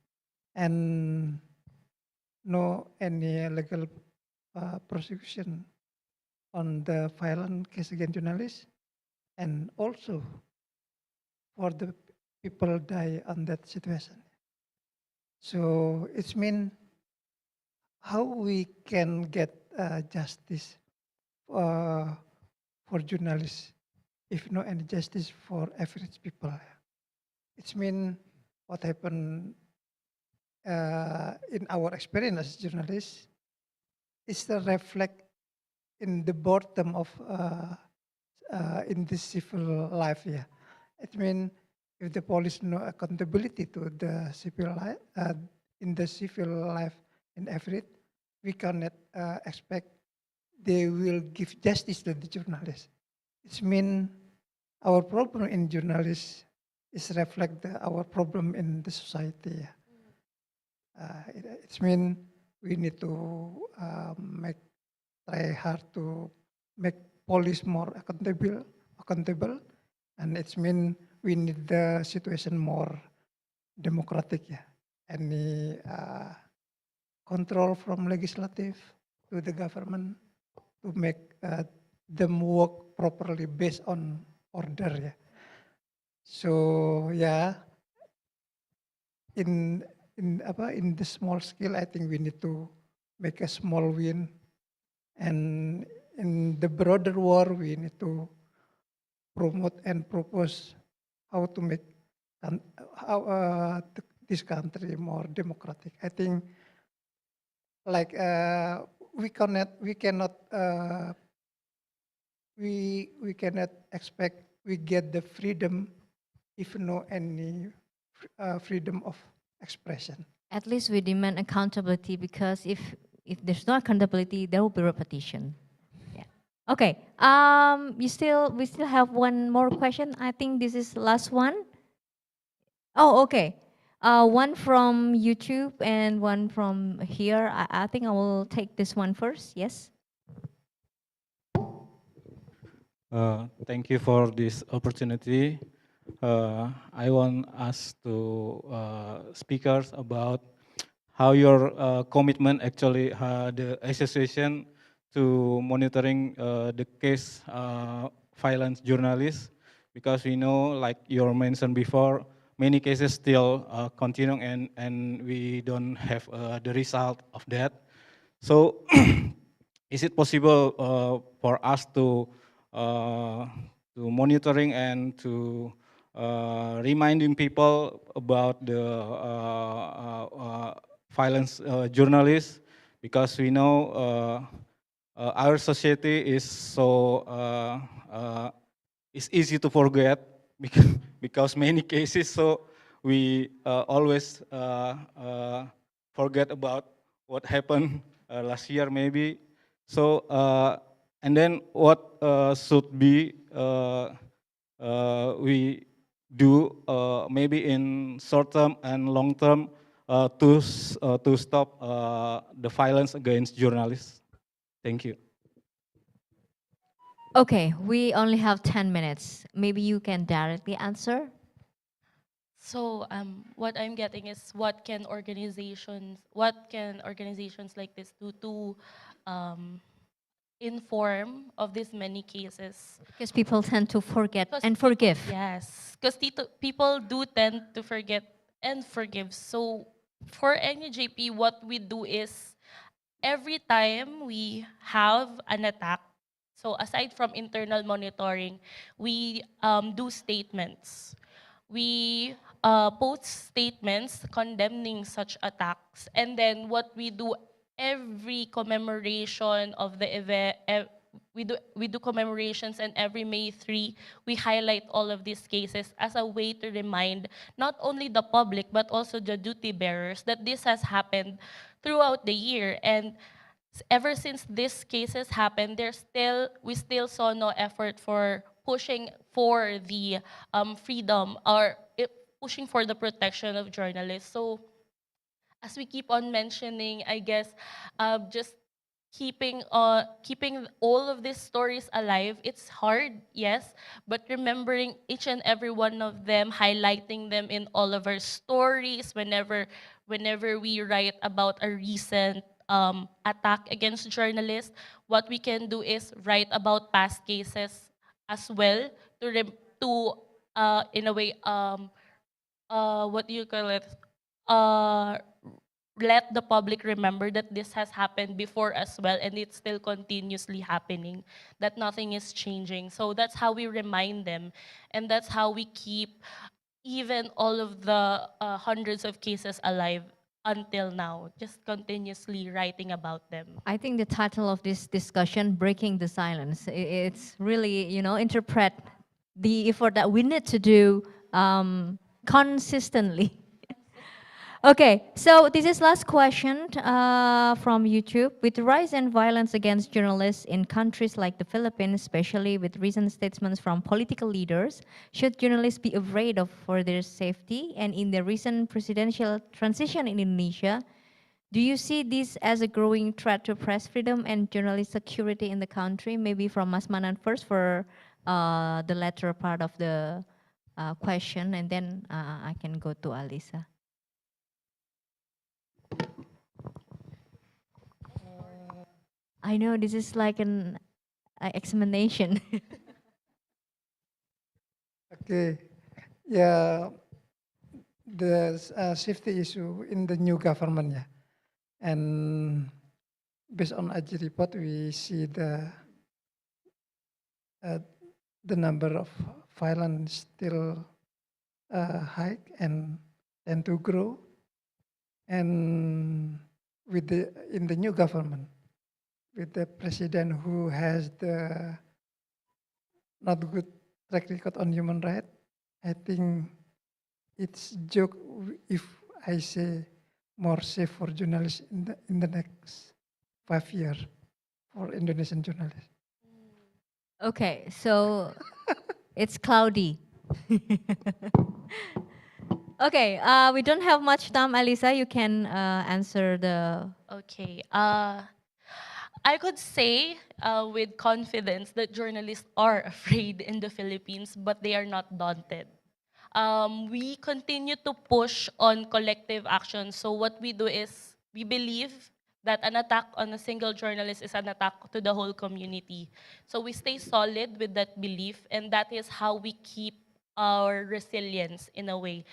and no any legal prosecution on the violent case against journalists, and also for the people die on that situation. So it's mean how we can get justice for journalists if no any justice for average people. It's mean what happened in our experience as journalists is to reflect in the bottom of in this civil life. Yeah, it mean if the police no accountability to the civil life in the civil life in every, we cannot expect they will give justice to the journalists. It mean our problem in journalists is reflect our problem in the society. It mean we need to try hard to make police more accountable, and it mean we need the situation more democratic. Yeah, any control from legislative to the government to make them work properly based on order. Yeah. So yeah, in the small scale, I think we need to make a small win, and in the broader war, we need to promote and propose how to make this country more democratic. I think like we cannot expect we get the freedom if no any freedom of expression. At least we demand accountability, because if there's no accountability, there will be repetition. Yeah. Okay. We still have one more question. I think this is the last one. Oh, okay. One from YouTube and one from here. I think I will take this one first. Yes. Thank you for this opportunity. I want us to speakers about how your commitment actually the association to monitoring the case violence journalists, because we know, like you mentioned before, many cases still continuing and we don't have the result of that. So is it possible for us to monitoring and to reminding people about the violence journalists, because we know our society is so it's easy to forget because many cases, so we always forget about what happened last year maybe. So, and then what should be we do maybe in short term and long term to stop the violence against journalists. Thank you. Okay, we only have 10 minutes. Maybe you can directly answer. So what I'm getting is what can organizations like this do to inform of these many cases? Because people tend to forget and People- forgive. Yes, because people do tend to forget and forgive. So for NUJP, what we do is every time we have an attack, so aside from internal monitoring, we do statements. We post statements condemning such attacks, and then what we do every commemoration of the event, we do commemorations, and every May 3, we highlight all of these cases as a way to remind not only the public but also the duty bearers that this has happened throughout the year. And ever since these cases happened, we still saw no effort for pushing for the freedom or pushing for the protection of journalists. So as we keep on mentioning, I guess just keeping all of these stories alive, it's hard, yes, but remembering each and every one of them, highlighting them in all of our stories whenever we write about a recent attack against journalists, what we can do is write about past cases as well to in a way what do you call it? Uh, Let the public remember that this has happened before as well, and it's still continuously happening, that nothing is changing. So that's how we remind them, and that's how we keep even all of the hundreds of cases alive until now, just continuously writing about them. I think the title of this discussion, Breaking the Silence, it's really, interpret the effort that we need to do consistently. Okay, so this is last question from YouTube. With the rise in violence against journalists in countries like the Philippines, especially with recent statements from political leaders, should journalists be afraid for their safety? And in the recent presidential transition in Indonesia, do you see this as a growing threat to press freedom and journalist security in the country? Maybe from Mas Manan first for the latter part of the question, and then I can go to Alisa. I know this is like an examination. Okay, yeah, the safety issue in the new government, yeah, and based on AJI report, we see the number of violence still high and to grow, and in the new government, with the president who has the not good track record on human rights, I think it's joke if I say more safe for journalists in the next 5 years for Indonesian journalists. Okay, so it's cloudy. Okay, we don't have much time, Alisa. You can answer the. Okay. I could say with confidence that journalists are afraid in the Philippines, but they are not daunted. We continue to push on collective action. So what we do is we believe that an attack on a single journalist is an attack to the whole community. So we stay solid with that belief, and that is how we keep our resilience in a way.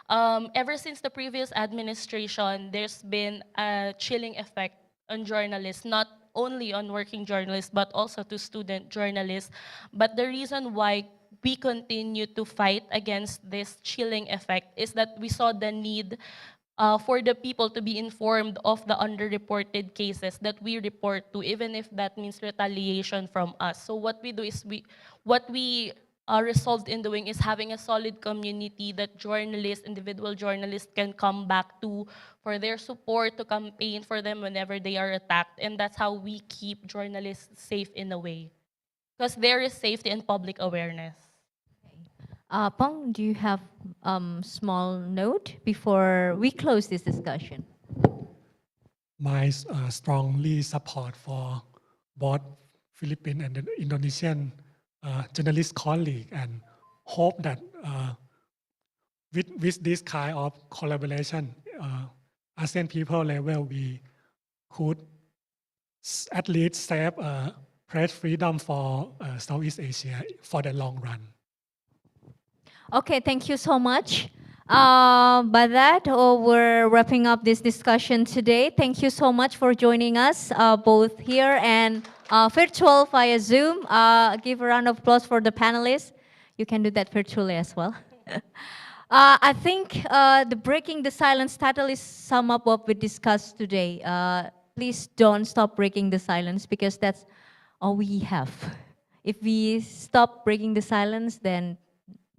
Ever since the previous administration, there's been a chilling effect on journalists, not only on working journalists, but also to student journalists. But the reason why we continue to fight against this chilling effect is that we saw the need for the people to be informed of the underreported cases that we report to, even if that means retaliation from us. So what we do is what we resolved in doing is having a solid community that journalists, individual journalists can come back to for their support, to campaign for them whenever they are attacked. And that's how we keep journalists safe in a way. Because there is safety and public awareness. Pong, do you have small note before we close this discussion? My strongly support for both Philippine and the Indonesian journalist colleague, and hope that with this kind of collaboration, ASEAN people level, we could at least save press freedom for Southeast Asia for the long run. Okay, thank you so much. By that, we're wrapping up this discussion today. Thank you so much for joining us, both here and virtual via Zoom. Give a round of applause for the panelists. You can do that virtually as well. I think the Breaking the Silence title is sum up what we discussed today. Please don't stop breaking the silence, because that's all we have. If we stop breaking the silence, then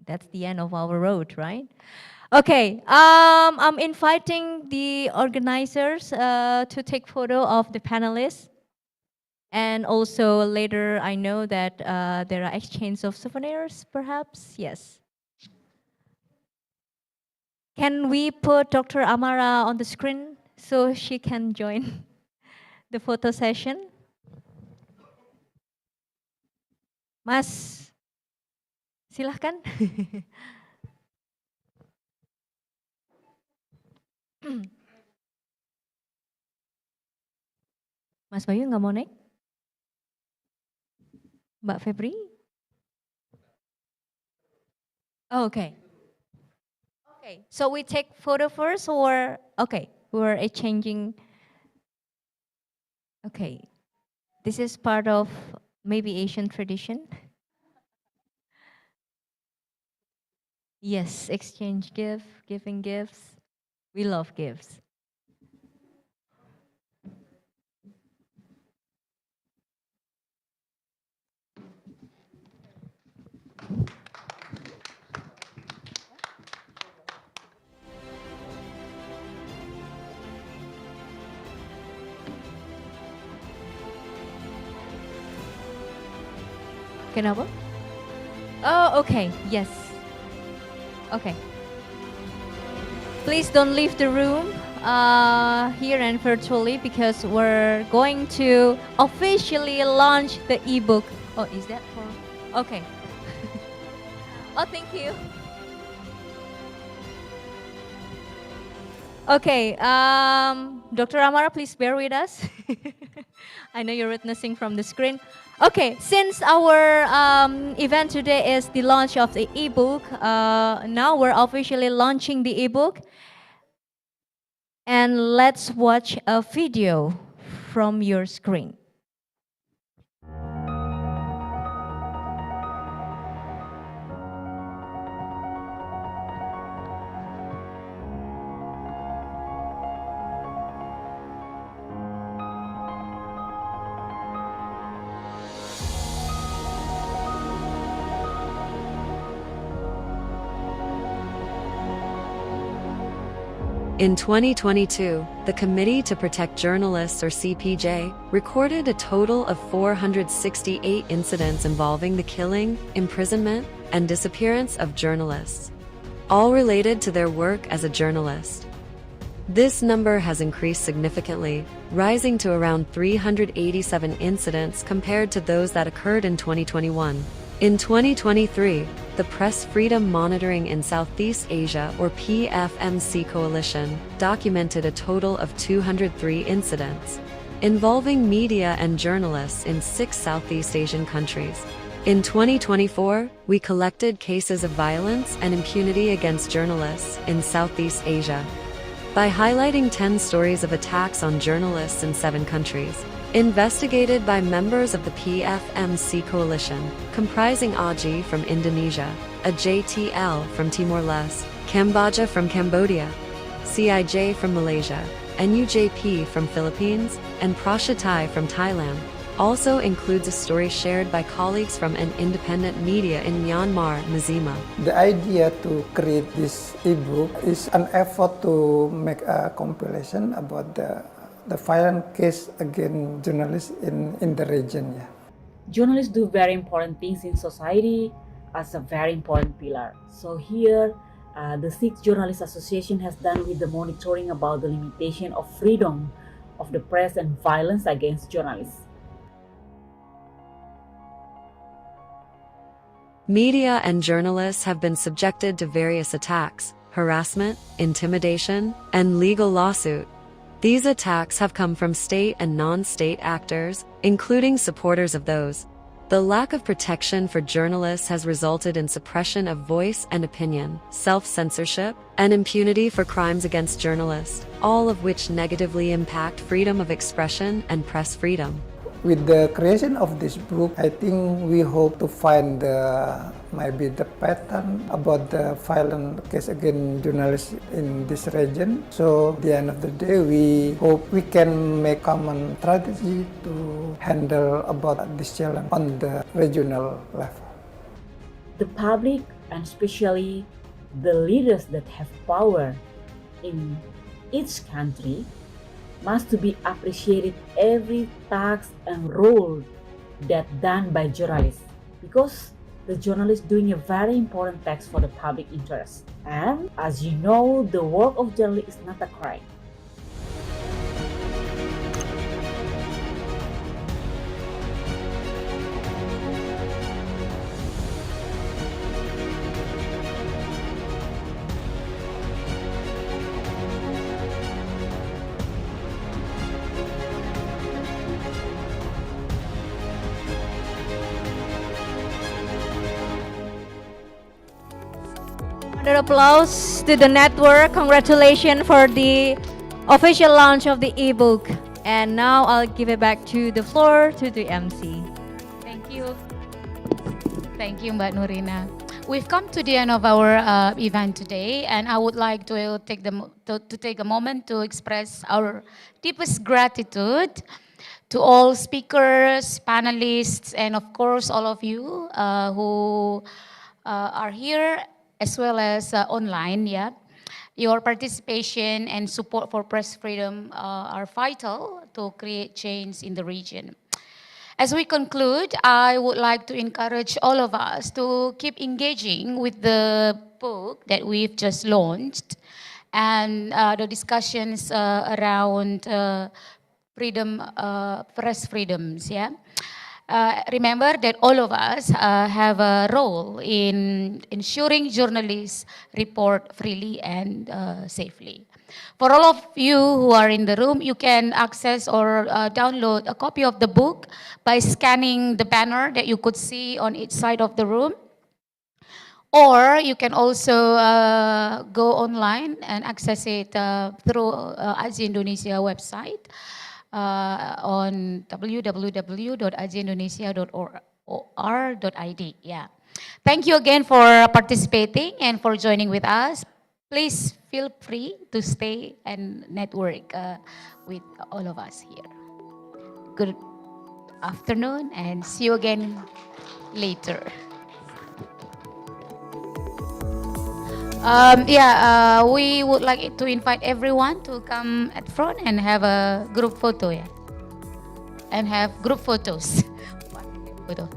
that's the end of our road, right? Okay, I'm inviting the organizers to take photo of the panelists. And also later, I know that there are exchange of souvenirs, perhaps? Yes. Can we put Dr. Amara on the screen so she can join the photo session? Mas, silahkan. Mas Bayu nggak mau naik? Mbak Febri? Oh, okay. Okay, so we take photo first, or okay, we're exchanging. Okay, this is part of maybe Asian tradition. Yes, exchange giving gifts. We love gifts. Kenapa? Oh, okay. Yes. Okay. Please don't leave the room here and virtually, because we're going to officially launch the ebook. Oh, is that for? Okay. Oh, thank you. Okay, Dr. Amara, please bear with us. I know you're witnessing from the screen. Okay, since our event today is the launch of the ebook, now we're officially launching the ebook. And let's watch a video from your screen. In 2022, the Committee to Protect Journalists, or CPJ, recorded a total of 468 incidents involving the killing, imprisonment, and disappearance of journalists, all related to their work as a journalist. This number has increased significantly, rising to around 387 incidents compared to those that occurred in 2021. In 2023, the Press Freedom Monitoring in Southeast Asia, or PFMC Coalition, documented a total of 203 incidents involving media and journalists in 6 Southeast Asian countries. In 2024, we collected cases of violence and impunity against journalists in Southeast Asia by highlighting 10 stories of attacks on journalists in 7 countries, investigated by members of the PFMC coalition, comprising AJI from Indonesia, AJTL from Timor-Leste, Kamboja from Cambodia, CIJ from Malaysia, NUJP from Philippines, and Prashatai from Thailand. also includes a story shared by colleagues from an independent media in Myanmar, Mazima. The idea to create this ebook is an effort to make a compilation about the violent case against journalists in the region. Yeah. Journalists do very important things in society as a very important pillar. So here, the Sixth Journalists Association has done with the monitoring about the limitation of freedom of the press and violence against journalists. Media and journalists have been subjected to various attacks, harassment, intimidation, and legal lawsuit. These attacks have come from state and non-state actors, including supporters of those. The lack of protection for journalists has resulted in suppression of voice and opinion, self-censorship, and impunity for crimes against journalists, all of which negatively impact freedom of expression and press freedom. With the creation of this book, I think we hope to find maybe the pattern about the violent case against journalists in this region. So at the end of the day, we hope we can make common strategy to handle about this challenge on the regional level. The public, and especially the leaders that have power in each country, must to be appreciated every task and role that done by journalists, because the journalists doing a very important task for the public interest. And as you know, the work of journalists is not a crime. Round of applause to the network. Congratulations for the official launch of the ebook. And now I'll give it back to the floor to the MC. Thank you. Thank you, Mbak Nurina. We've come to the end of our event today, and I would like to take a moment to express our deepest gratitude to all speakers, panelists, and of course all of you who are here as well as online. Yeah, your participation and support for press freedom are vital to create change in the region. As we conclude, I would like to encourage all of us to keep engaging with the book that we've just launched and the discussions around freedom, press freedoms. Yeah. Remember that all of us have a role in ensuring journalists report freely and safely. For all of you who are in the room, you can access or download a copy of the book by scanning the banner that you could see on each side of the room. Or you can also go online and access it through ASI Indonesia website on www.asindonesia.or.id. Yeah. Thank you again for participating and for joining with us. Please feel free to stay and network with all of us here. Good afternoon and see you again later. We would like to invite everyone to come at front and have a group photo, yeah, and have group photos. Photo.